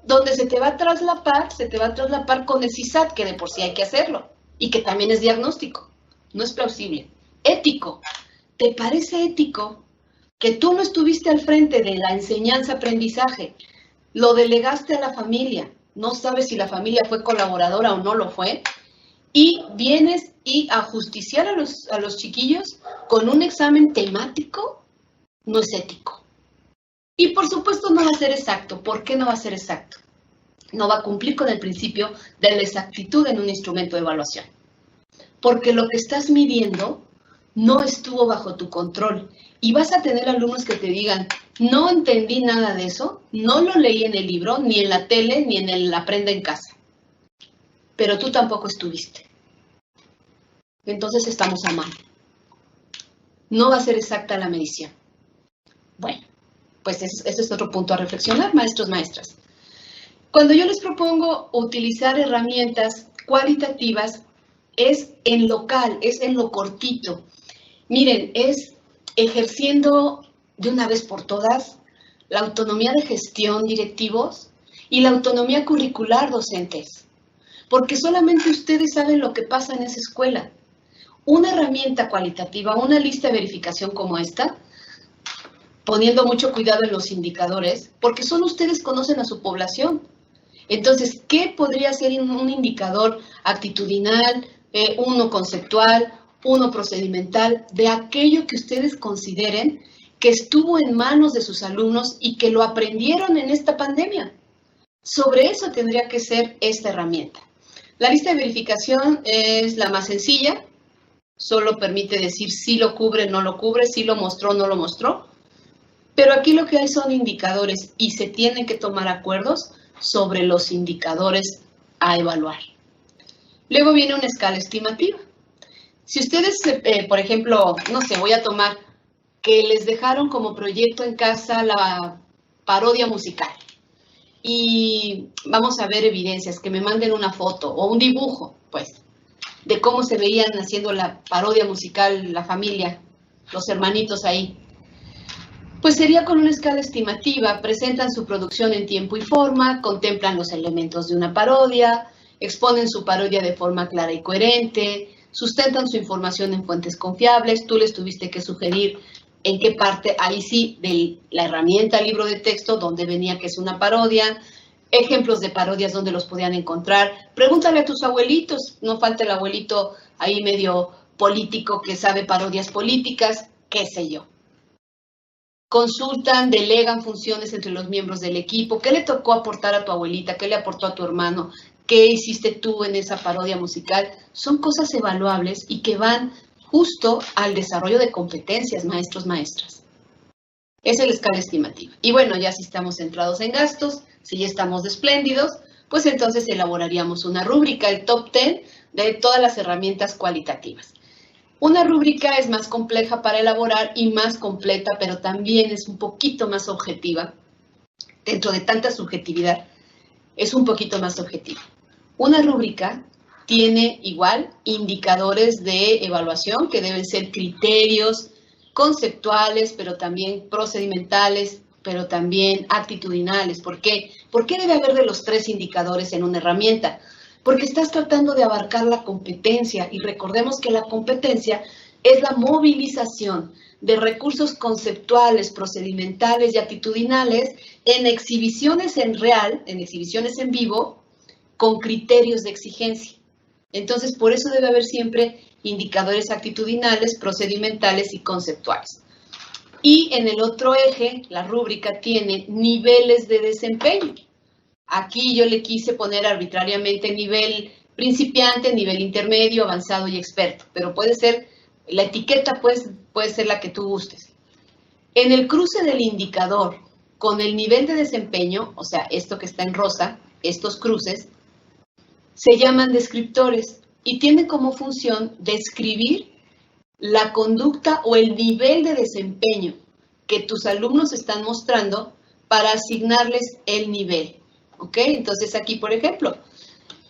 Donde se te va a traslapar con el CISAT, que de por sí hay que hacerlo, y que también es diagnóstico. No es plausible. Ético. ¿Te parece ético que tú no estuviste al frente de la enseñanza-aprendizaje? Lo delegaste a la familia. No sabes si la familia fue colaboradora o no lo fue. Y vienes a justiciar a los chiquillos con un examen temático, no es ético. Y por supuesto no va a ser exacto. ¿Por qué no va a ser exacto? No va a cumplir con el principio de la exactitud en un instrumento de evaluación. Porque lo que estás midiendo no estuvo bajo tu control. Y vas a tener alumnos que te digan, no entendí nada de eso, no lo leí en el libro, ni en la tele, ni en el Aprenda en Casa. Pero tú tampoco estuviste. Entonces estamos a mano. No va a ser exacta la medición. Bueno, pues ese es otro punto a reflexionar, maestros, maestras. Cuando yo les propongo utilizar herramientas cualitativas, es en local, es en lo cortito. Miren, es ejerciendo de una vez por todas la autonomía de gestión directivos y la autonomía curricular docentes. Porque solamente ustedes saben lo que pasa en esa escuela. Una herramienta cualitativa, una lista de verificación como esta, poniendo mucho cuidado en los indicadores, porque solo ustedes conocen a su población. Entonces, ¿qué podría ser un indicador actitudinal, uno conceptual, uno procedimental, de aquello que ustedes consideren que estuvo en manos de sus alumnos y que lo aprendieron en esta pandemia? Sobre eso tendría que ser esta herramienta. La lista de verificación es la más sencilla, solo permite decir si lo cubre, no lo cubre, si lo mostró, no lo mostró. Pero aquí lo que hay son indicadores y se tienen que tomar acuerdos sobre los indicadores a evaluar. Luego viene una escala estimativa. Si ustedes, por ejemplo, no sé, voy a tomar que les dejaron como proyecto en casa la parodia musical y vamos a ver evidencias, que me manden una foto o un dibujo, pues, de cómo se veían haciendo la parodia musical, la familia, los hermanitos ahí. Pues sería con una escala estimativa, presentan su producción en tiempo y forma, contemplan los elementos de una parodia, exponen su parodia de forma clara y coherente, sustentan su información en fuentes confiables, tú les tuviste que sugerir en qué parte, ahí sí, de la herramienta libro de texto, donde venía que es una parodia, ejemplos de parodias donde los podían encontrar, pregúntale a tus abuelitos, no falta el abuelito ahí medio político que sabe parodias políticas, qué sé yo. Consultan, delegan funciones entre los miembros del equipo. ¿Qué le tocó aportar a tu abuelita? ¿Qué le aportó a tu hermano? ¿Qué hiciste tú en esa parodia musical? Son cosas evaluables y que van justo al desarrollo de competencias, maestros, maestras. Esa es la escala estimativa. Y bueno, ya si estamos centrados en gastos, si ya estamos espléndidos, pues entonces elaboraríamos una rúbrica, el top 10 de todas las herramientas cualitativas. Una rúbrica es más compleja para elaborar y más completa, pero también es un poquito más objetiva. Dentro de tanta subjetividad, es un poquito más objetiva. Una rúbrica tiene igual indicadores de evaluación que deben ser criterios conceptuales, pero también procedimentales, pero también actitudinales. ¿Por qué? ¿Por qué debe haber de los 3 indicadores en una herramienta? Porque estás tratando de abarcar la competencia y recordemos que la competencia es la movilización de recursos conceptuales, procedimentales y actitudinales en exhibiciones en real, en exhibiciones en vivo, con criterios de exigencia. Entonces, por eso debe haber siempre indicadores actitudinales, procedimentales y conceptuales. Y en el otro eje, la rúbrica tiene niveles de desempeño. Aquí yo le quise poner arbitrariamente nivel principiante, nivel intermedio, avanzado y experto, pero puede ser, la etiqueta puede ser la que tú gustes. En el cruce del indicador con el nivel de desempeño, o sea, esto que está en rosa, estos cruces, se llaman descriptores y tienen como función describir la conducta o el nivel de desempeño que tus alumnos están mostrando para asignarles el nivel. ¿Ok? Entonces aquí, por ejemplo,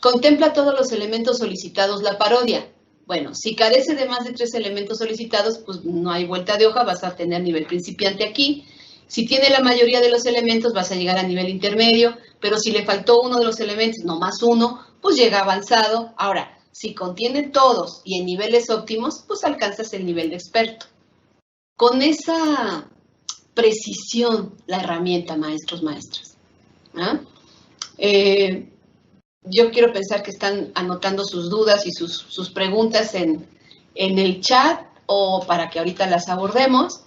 contempla todos los elementos solicitados la parodia. Bueno, si carece de más de 3 elementos solicitados, pues no hay vuelta de hoja, vas a tener nivel principiante aquí. Si tiene la mayoría de los elementos, vas a llegar a nivel intermedio, pero si le faltó uno de los elementos, no más uno, pues llega avanzado. Ahora, si contiene todos y en niveles óptimos, pues alcanzas el nivel de experto. Con esa precisión, la herramienta, maestros, maestras. ¿Ah? Yo quiero pensar que están anotando sus dudas y sus preguntas en el chat o para que ahorita las abordemos.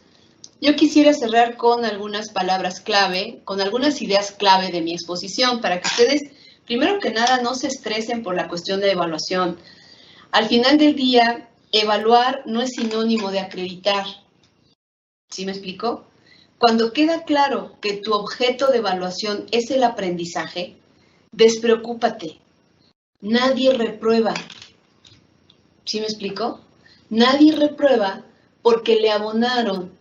Yo quisiera cerrar con algunas palabras clave, con algunas ideas clave de mi exposición para que ustedes, primero que nada, no se estresen por la cuestión de evaluación. Al final del día, evaluar no es sinónimo de acreditar. ¿Sí me explico? Cuando queda claro que tu objeto de evaluación es el aprendizaje, despreocúpate. Nadie reprueba. ¿Sí me explico? Nadie reprueba porque le abonaron,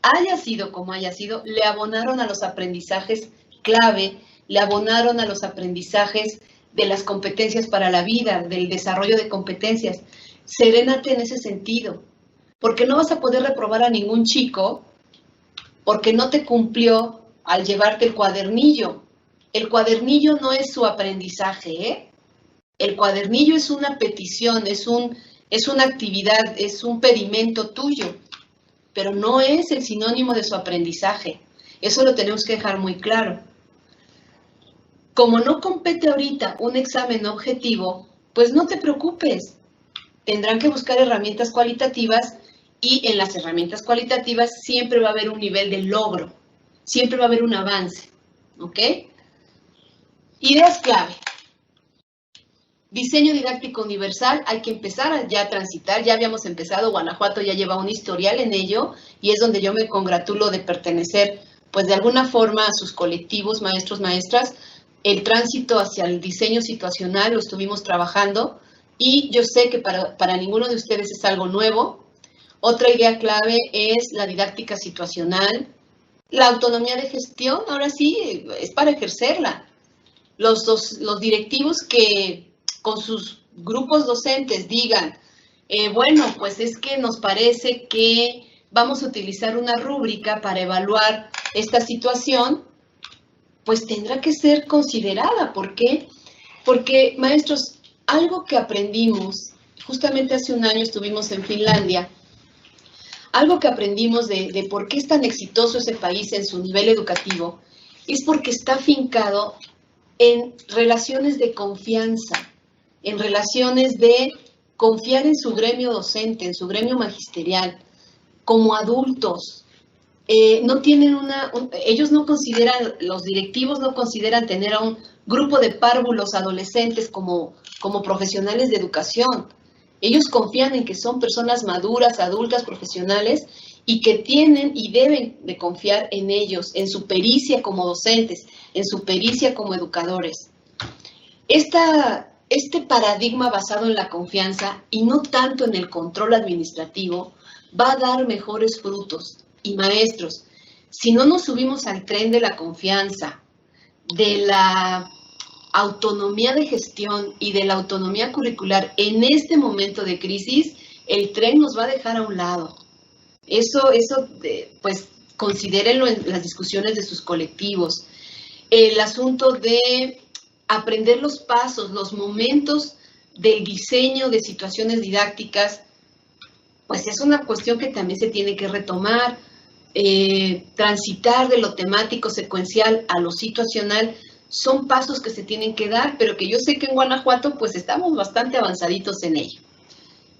haya sido como haya sido, le abonaron a los aprendizajes clave, le abonaron a los aprendizajes de las competencias para la vida, del desarrollo de competencias. Serénate en ese sentido, porque no vas a poder reprobar a ningún chico porque no te cumplió al llevarte el cuadernillo. El cuadernillo no es su aprendizaje, ¿eh? El cuadernillo es una petición, es una actividad, es un pedimento tuyo, pero no es el sinónimo de su aprendizaje. Eso lo tenemos que dejar muy claro. Como no compete ahorita un examen objetivo, pues no te preocupes. Tendrán que buscar herramientas cualitativas y en las herramientas cualitativas siempre va a haber un nivel de logro, siempre va a haber un avance, ¿ok? Ideas clave. Diseño didáctico universal, hay que empezar ya a transitar, ya habíamos empezado, Guanajuato ya lleva un historial en ello y es donde yo me congratulo de pertenecer, pues de alguna forma a sus colectivos, maestros, maestras. El tránsito hacia el diseño situacional lo estuvimos trabajando y yo sé que para ninguno de ustedes es algo nuevo. Otra idea clave es la didáctica situacional. La autonomía de gestión, ahora sí, es para ejercerla. Los directivos que con sus grupos docentes digan, bueno, pues es que nos parece que vamos a utilizar una rúbrica para evaluar esta situación, pues tendrá que ser considerada. ¿Por qué? Porque, maestros, algo que aprendimos, justamente hace un año estuvimos en Finlandia, algo que aprendimos de por qué es tan exitoso ese país en su nivel educativo, es porque está afincado en relaciones de confianza, en relaciones de confiar en su gremio docente, en su gremio magisterial, como adultos. No tienen ellos no consideran, los directivos no consideran tener a un grupo de párvulos adolescentes como profesionales de educación. Ellos confían en que son personas maduras, adultas, profesionales, y que tienen y deben de confiar en ellos, en su pericia como docentes, en su pericia como educadores. Este paradigma basado en la confianza y no tanto en el control administrativo va a dar mejores frutos. Y maestros, si no nos subimos al tren de la confianza, de la autonomía de gestión y de la autonomía curricular en este momento de crisis, el tren nos va a dejar a un lado. Eso pues considérenlo en las discusiones de sus colectivos. El asunto de aprender los pasos, los momentos del diseño de situaciones didácticas, pues es una cuestión que también se tiene que retomar. Transitar de lo temático secuencial a lo situacional son pasos que se tienen que dar, pero que yo sé que en Guanajuato pues estamos bastante avanzaditos en ello.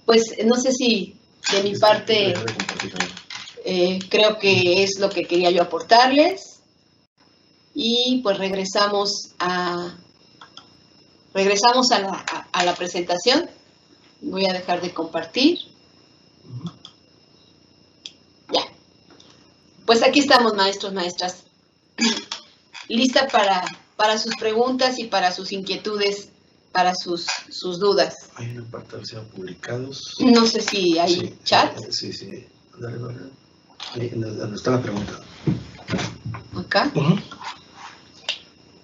Pues no sé si de mi parte creo que es lo que quería yo aportarles, y pues regresamos a la presentación. Voy a dejar de compartir. Ya. Pues aquí estamos, maestros, maestras. Lista para sus preguntas y para sus inquietudes, para sus dudas. Hay una parte de publicados. No sé si hay sí, chat. Sí. Dale. Ahí, donde está la pregunta. ¿Acá?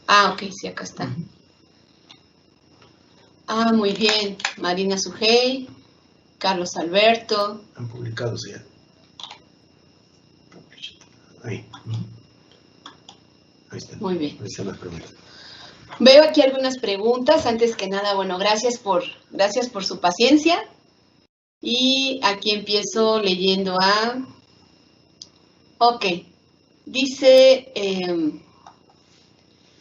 Ah, ok, sí, acá está. Ah, muy bien. Marina Sujei, Carlos Alberto. Han publicado ya. Ahí. Ahí está. Muy bien. Ahí están las preguntas. Veo aquí algunas preguntas. Antes que nada, bueno, gracias por su paciencia. Y aquí empiezo leyendo a... Ok. Dice...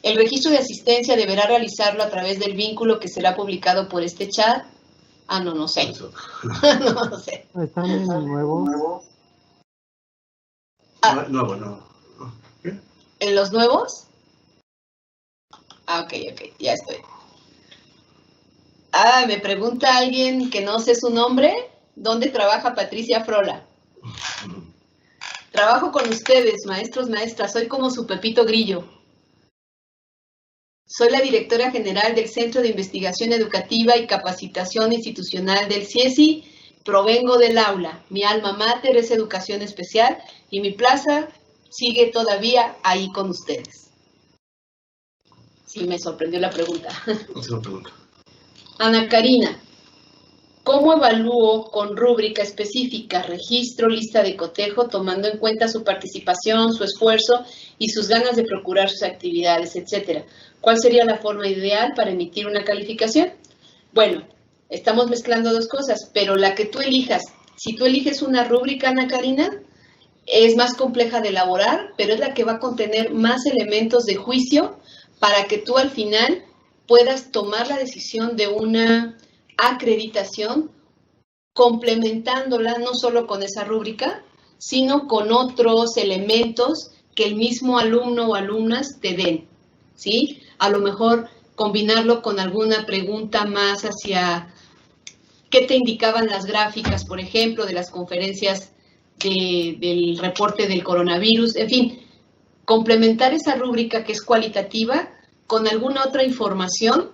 el registro de asistencia deberá realizarlo a través del vínculo que será publicado por este chat. Ah, no sé. No sé. Está en el nuevo. Nuevo. ¿Qué? ¿En los nuevos? Ah, ok, ya estoy. Ah, me pregunta alguien que no sé su nombre. ¿Dónde trabaja Patricia Frola? Trabajo con ustedes, maestros, maestras. Soy como su Pepito Grillo. Soy la directora general del Centro de Investigación Educativa y Capacitación Institucional del CIESI. Provengo del aula. Mi alma mater es educación especial y mi plaza sigue todavía ahí con ustedes. Sí, me sorprendió la pregunta. Otra pregunta. Ana Karina, ¿cómo evalúo con rúbrica específica, registro, lista de cotejo, tomando en cuenta su participación, su esfuerzo y sus ganas de procurar sus actividades, etcétera? ¿Cuál sería la forma ideal para emitir una calificación? Bueno, estamos mezclando dos cosas, pero la que tú elijas, si tú eliges una rúbrica, Ana Karina, es más compleja de elaborar, pero es la que va a contener más elementos de juicio para que tú al final puedas tomar la decisión de una acreditación complementándola no solo con esa rúbrica, sino con otros elementos que el mismo alumno o alumnas te den, ¿sí? A lo mejor combinarlo con alguna pregunta más hacia qué te indicaban las gráficas, por ejemplo, de las conferencias del reporte del coronavirus, en fin, complementar esa rúbrica que es cualitativa con alguna otra información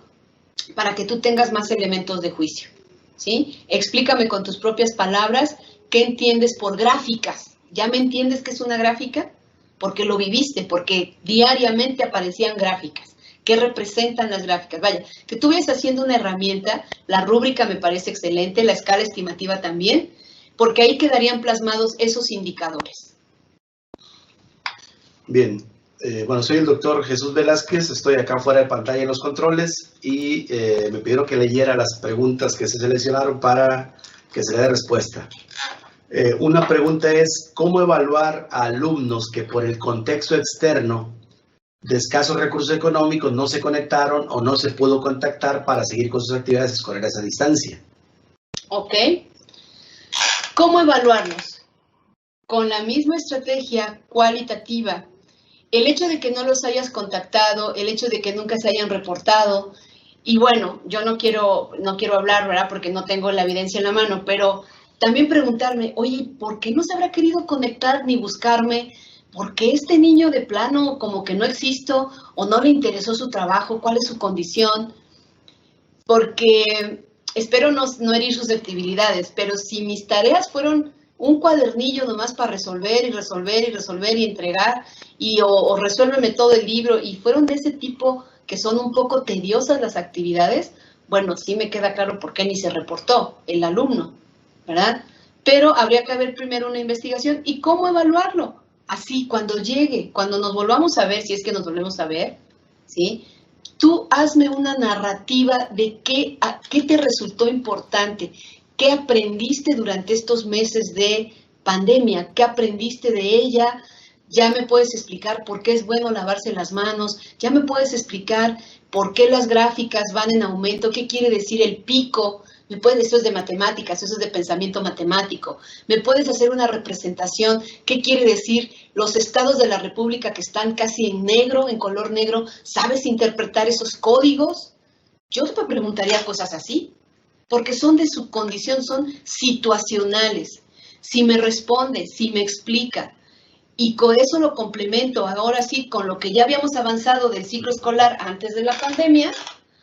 para que tú tengas más elementos de juicio, ¿sí? Explícame con tus propias palabras qué entiendes por gráficas. ¿Ya me entiendes qué es una gráfica? Porque lo viviste, porque diariamente aparecían gráficas. ¿Qué representan las gráficas? Vaya, que tú vayas haciendo una herramienta, la rúbrica me parece excelente, la escala estimativa también, porque ahí quedarían plasmados esos indicadores. Bien, bueno, soy el doctor Jesús Velázquez, estoy acá fuera de pantalla en los controles y me pidieron que leyera las preguntas que se seleccionaron para que se le dé respuesta. Una pregunta es, ¿cómo evaluar a alumnos que por el contexto externo de escasos recursos económicos no se conectaron o no se pudo contactar para seguir con sus actividades escolares a distancia? Ok. ¿Cómo evaluarlos? Con la misma estrategia cualitativa. El hecho de que no los hayas contactado, el hecho de que nunca se hayan reportado, Y bueno, yo no quiero hablar, ¿verdad? Porque no tengo la evidencia en la mano, pero también preguntarme, oye, ¿por qué no se habrá querido conectar ni buscarme? ¿Por qué este niño de plano como que no existo o no le interesó su trabajo? ¿Cuál es su condición? Porque espero no herir susceptibilidades, pero si mis tareas fueron un cuadernillo nomás para resolver y resolver y resolver y entregar, o resuélveme todo el libro, y fueron de ese tipo que son un poco tediosas las actividades, bueno, sí me queda claro por qué ni se reportó el alumno, ¿verdad? Pero habría que haber primero una investigación y cómo evaluarlo. Así, cuando llegue, cuando nos volvamos a ver, si es que nos volvemos a ver, ¿sí? Tú hazme una narrativa de qué te resultó importante, qué aprendiste durante estos meses de pandemia, qué aprendiste de ella. Ya me puedes explicar por qué es bueno lavarse las manos, ya me puedes explicar por qué las gráficas van en aumento, qué quiere decir el pico. Eso es de matemáticas, eso es de pensamiento matemático. Me puedes hacer una representación, qué quiere decir los estados de la República que están casi en negro, en color negro. ¿Sabes interpretar esos códigos? Yo te preguntaría cosas así, porque son de su condición, son situacionales. Si me responde, si me explica, y con eso lo complemento ahora sí con lo que ya habíamos avanzado del ciclo escolar antes de la pandemia,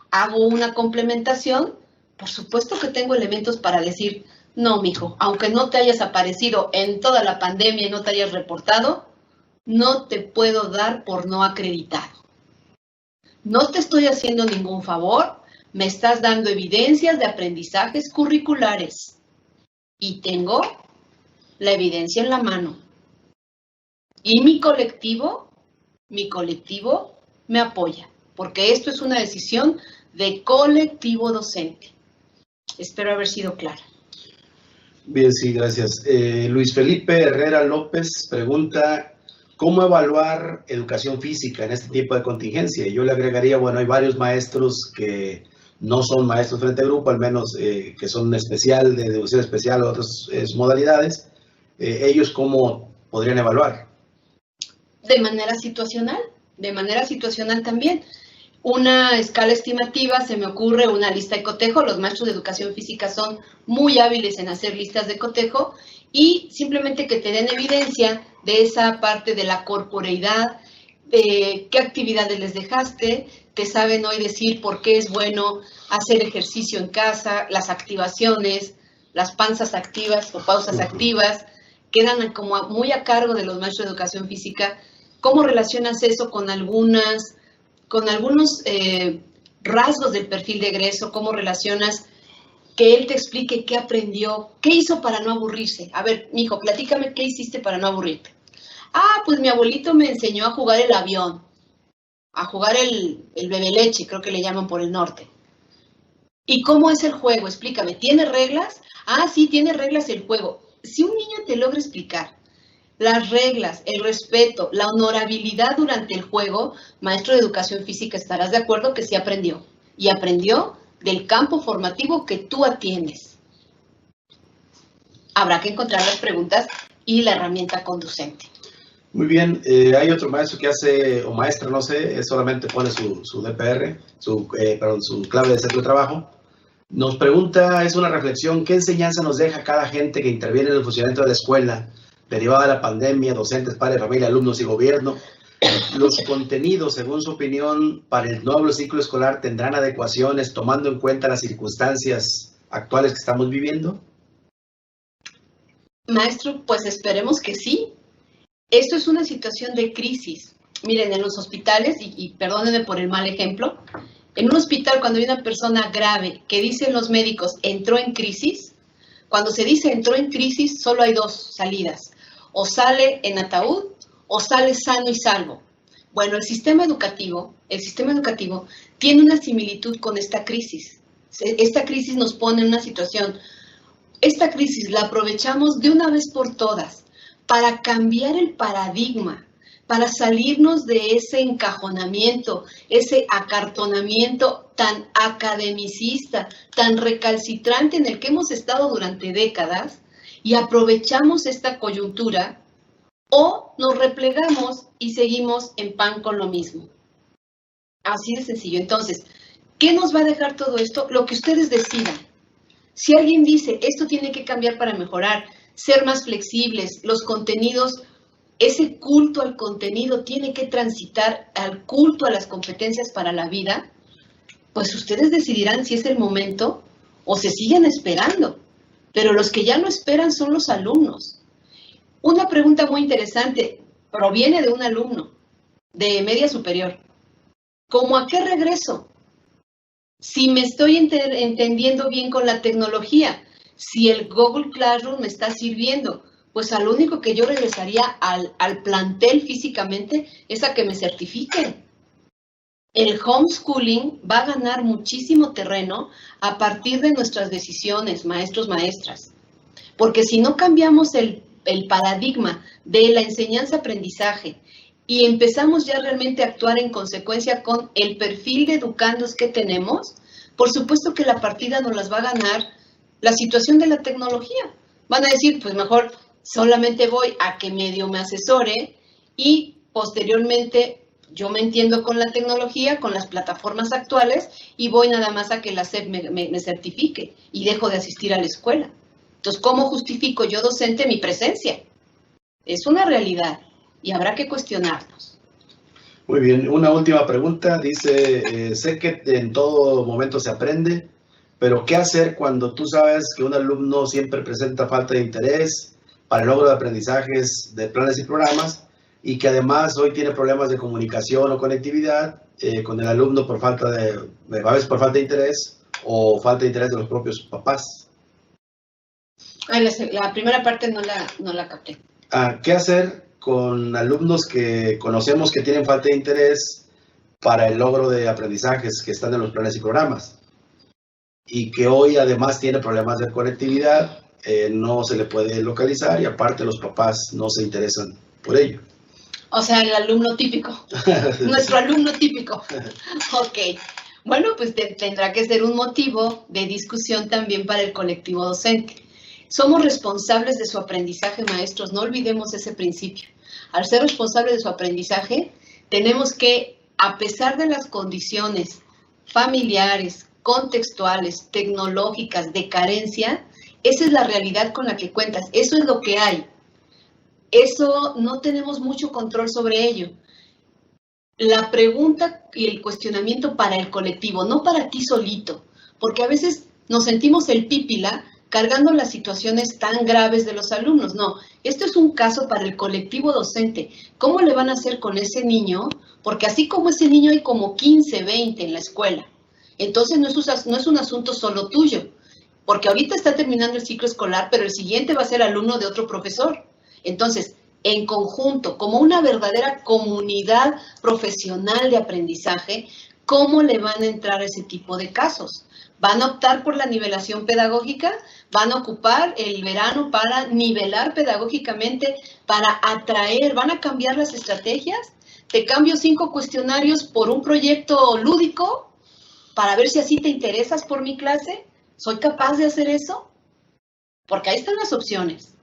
hago una complementación. Por supuesto que tengo elementos para decir, no, mijo, aunque no te hayas aparecido en toda la pandemia y no te hayas reportado, no te puedo dar por no acreditado. No te estoy haciendo ningún favor, me estás dando evidencias de aprendizajes curriculares y tengo la evidencia en la mano. Y mi colectivo me apoya, porque esto es una decisión de colectivo docente. Espero haber sido clara. Bien, sí, gracias. Luis Felipe Herrera López pregunta, ¿cómo evaluar educación física en este tipo de contingencia? Y yo le agregaría, bueno, hay varios maestros que no son maestros frente a grupo, al menos que son especial, de educación especial o otras modalidades. ¿Ellos cómo podrían evaluar? De manera situacional también. Una escala estimativa, se me ocurre una lista de cotejo. Los maestros de educación física son muy hábiles en hacer listas de cotejo y simplemente que te den evidencia de esa parte de la corporeidad, de qué actividades les dejaste, te saben hoy decir por qué es bueno hacer ejercicio en casa, las activaciones, las panzas activas o pausas activas, quedan como muy a cargo de los maestros de educación física. ¿Cómo relacionas eso con algunos rasgos del perfil de egreso? ¿Cómo relacionas que él te explique qué aprendió, qué hizo para no aburrirse? A ver, mijo, platícame qué hiciste para no aburrirte. Ah, pues mi abuelito me enseñó a jugar el avión, a jugar el bebe leche, creo que le llaman por el norte. ¿Y cómo es el juego? Explícame, ¿tiene reglas? Ah, sí, tiene reglas el juego. Si un niño te logra explicar las reglas, el respeto, la honorabilidad durante el juego, maestro de educación física, estarás de acuerdo que sí aprendió. Y aprendió del campo formativo que tú atiendes. Habrá que encontrar las preguntas y la herramienta conducente. Muy bien, hay otro maestro que hace, o maestra, no sé, solamente pone su DPR, su clave de centro de trabajo. Nos pregunta, es una reflexión, ¿qué enseñanza nos deja cada gente que interviene en el funcionamiento de la escuela, derivada de la pandemia, docentes, padres, familia, alumnos y gobierno? ¿Los contenidos, según su opinión, para el nuevo ciclo escolar tendrán adecuaciones tomando en cuenta las circunstancias actuales que estamos viviendo? Maestro, pues esperemos que sí. Esto es una situación de crisis. Miren, en los hospitales, y perdónenme por el mal ejemplo, en un hospital cuando hay una persona grave que dicen los médicos entró en crisis, cuando se dice entró en crisis solo hay dos salidas. O sale en ataúd o sale sano y salvo. Bueno, el sistema educativo tiene una similitud con esta crisis. Esta crisis nos pone en una situación. Esta crisis la aprovechamos de una vez por todas para cambiar el paradigma, para salirnos de ese encajonamiento, ese acartonamiento tan academicista, tan recalcitrante en el que hemos estado durante décadas, y aprovechamos esta coyuntura o nos replegamos y seguimos en pan con lo mismo. Así de sencillo. Entonces, ¿Qué nos va a dejar todo esto? Lo que ustedes decidan. Si alguien dice, esto tiene que cambiar para mejorar, ser más flexibles, los contenidos, ese culto al contenido tiene que transitar al culto a las competencias para la vida, pues ustedes decidirán si es el momento o se siguen esperando. Pero los que ya no esperan son los alumnos. Una pregunta muy interesante proviene de un alumno de media superior. ¿Cómo a qué regreso? Si me estoy entendiendo bien con la tecnología, si el Google Classroom me está sirviendo, pues al único que yo regresaría al plantel físicamente es a que me certifiquen. El homeschooling va a ganar muchísimo terreno a partir de nuestras decisiones, maestros, maestras. Porque si no cambiamos el paradigma de la enseñanza-aprendizaje y empezamos ya realmente a actuar en consecuencia con el perfil de educandos que tenemos, por supuesto que la partida nos las va a ganar la situación de la tecnología. Van a decir, pues mejor solamente voy a que medio me asesore y posteriormente yo me entiendo con la tecnología, con las plataformas actuales y voy nada más a que la SEP me certifique y dejo de asistir a la escuela. Entonces, ¿cómo justifico yo, docente, mi presencia? Es una realidad y habrá que cuestionarnos. Muy bien, una última pregunta. Dice, sé que en todo momento se aprende, pero ¿qué hacer cuando tú sabes que un alumno siempre presenta falta de interés para el logro de aprendizajes de planes y programas y que además hoy tiene problemas de comunicación o conectividad con el alumno por falta a veces por falta de interés o falta de interés de los propios papás? La primera parte no la capté. ¿Qué hacer con alumnos que conocemos que tienen falta de interés para el logro de aprendizajes que están en los planes y programas y que hoy además tiene problemas de conectividad, no se le puede localizar y aparte los papás no se interesan por ello? O sea, el alumno típico, nuestro alumno típico. Ok, bueno, pues tendrá que ser un motivo de discusión también para el colectivo docente. Somos responsables de su aprendizaje, maestros, no olvidemos ese principio. Al ser responsables de su aprendizaje, tenemos que, a pesar de las condiciones familiares, contextuales, tecnológicas, de carencia, esa es la realidad con la que cuentas, eso es lo que hay. Eso no tenemos mucho control sobre ello. La pregunta y el cuestionamiento para el colectivo, no para ti solito, porque a veces nos sentimos el pípila cargando las situaciones tan graves de los alumnos. No, esto es un caso para el colectivo docente. ¿Cómo le van a hacer con ese niño? Porque así como ese niño hay como 15, 20 en la escuela. Entonces no es un asunto solo tuyo, porque ahorita está terminando el ciclo escolar, pero el siguiente va a ser alumno de otro profesor. Entonces, en conjunto, como una verdadera comunidad profesional de aprendizaje, ¿cómo le van a entrar a ese tipo de casos? ¿Van a optar por la nivelación pedagógica? ¿Van a ocupar el verano para nivelar pedagógicamente, para atraer? ¿Van a cambiar las estrategias? ¿Te cambio 5 cuestionarios por un proyecto lúdico para ver si así te interesas por mi clase? ¿Soy capaz de hacer eso? Porque ahí están las opciones.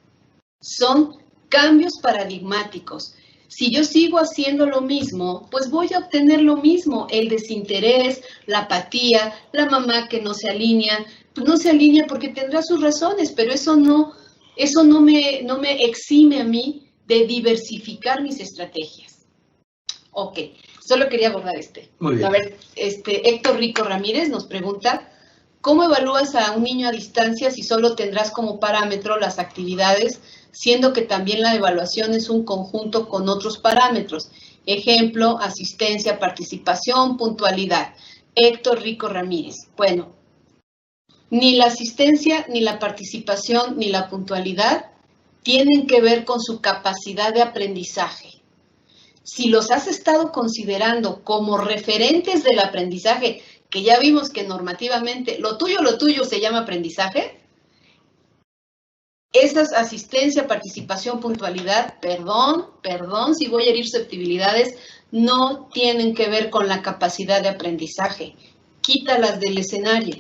Son cambios paradigmáticos. Si yo sigo haciendo lo mismo, pues voy a obtener lo mismo, el desinterés, la apatía, la mamá que no se alinea, pues no se alinea porque tendrá sus razones, pero eso no me exime a mí de diversificar mis estrategias. Ok, solo quería abordar Muy bien. A ver, Héctor Rico Ramírez nos pregunta, ¿cómo evalúas a un niño a distancia si solo tendrás como parámetro las actividades, siendo que también la evaluación es un conjunto con otros parámetros? Ejemplo, asistencia, participación, puntualidad. Héctor Rico Ramírez. Bueno, ni la asistencia, ni la participación, ni la puntualidad tienen que ver con su capacidad de aprendizaje. Si los has estado considerando como referentes del aprendizaje, que ya vimos que normativamente lo tuyo se llama aprendizaje, esas asistencia, participación, puntualidad, perdón si voy a herir susceptibilidades, no tienen que ver con la capacidad de aprendizaje. Quítalas del escenario.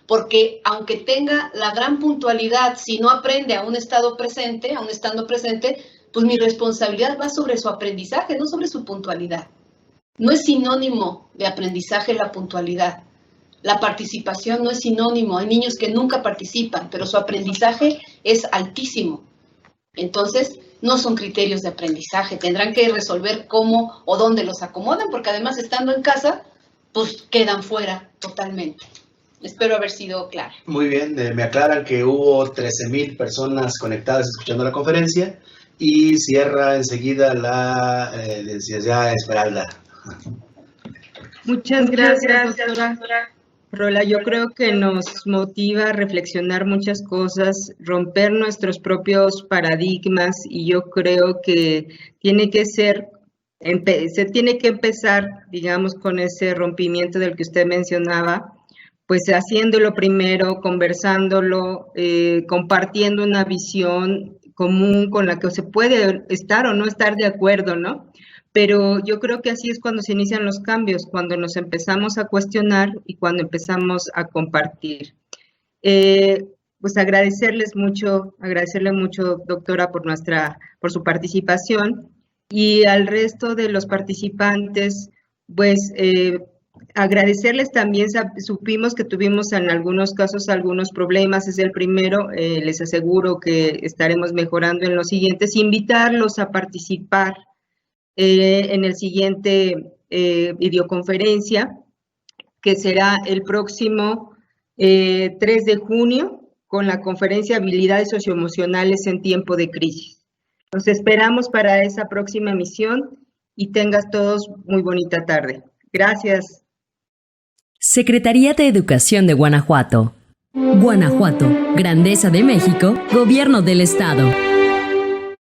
Porque aunque tenga la gran puntualidad, si no aprende a un estando presente, pues mi responsabilidad va sobre su aprendizaje, no sobre su puntualidad. No es sinónimo de aprendizaje la puntualidad. La participación no es sinónimo. Hay niños que nunca participan, pero su aprendizaje es altísimo. Entonces, no son criterios de aprendizaje. Tendrán que resolver cómo o dónde los acomodan, porque además, estando en casa, pues quedan fuera totalmente. Espero haber sido clara. Muy bien, me aclaran que hubo 13,000 personas conectadas escuchando la conferencia y cierra enseguida la licenciada Esmeralda. Muchas gracias, doctora Rola. Yo creo que nos motiva a reflexionar muchas cosas, romper nuestros propios paradigmas, y yo creo que se tiene que empezar, digamos, con ese rompimiento del que usted mencionaba, pues haciéndolo primero, conversándolo, compartiendo una visión común con la que se puede estar o no estar de acuerdo, ¿no? Pero yo creo que así es cuando se inician los cambios, cuando nos empezamos a cuestionar y cuando empezamos a compartir. Pues agradecerle mucho, doctora, por su participación, y al resto de los participantes, pues agradecerles también. Supimos que tuvimos en algunos casos algunos problemas, es el primero, les aseguro que estaremos mejorando en los siguientes. Invitarlos a participar en el siguiente videoconferencia, que será el próximo 3 de junio, con la conferencia Habilidades Socioemocionales en Tiempo de Crisis. Los esperamos para esa próxima emisión y tengas todos muy bonita tarde. Gracias. Secretaría de Educación de Guanajuato. Guanajuato, Grandeza de México, Gobierno del Estado.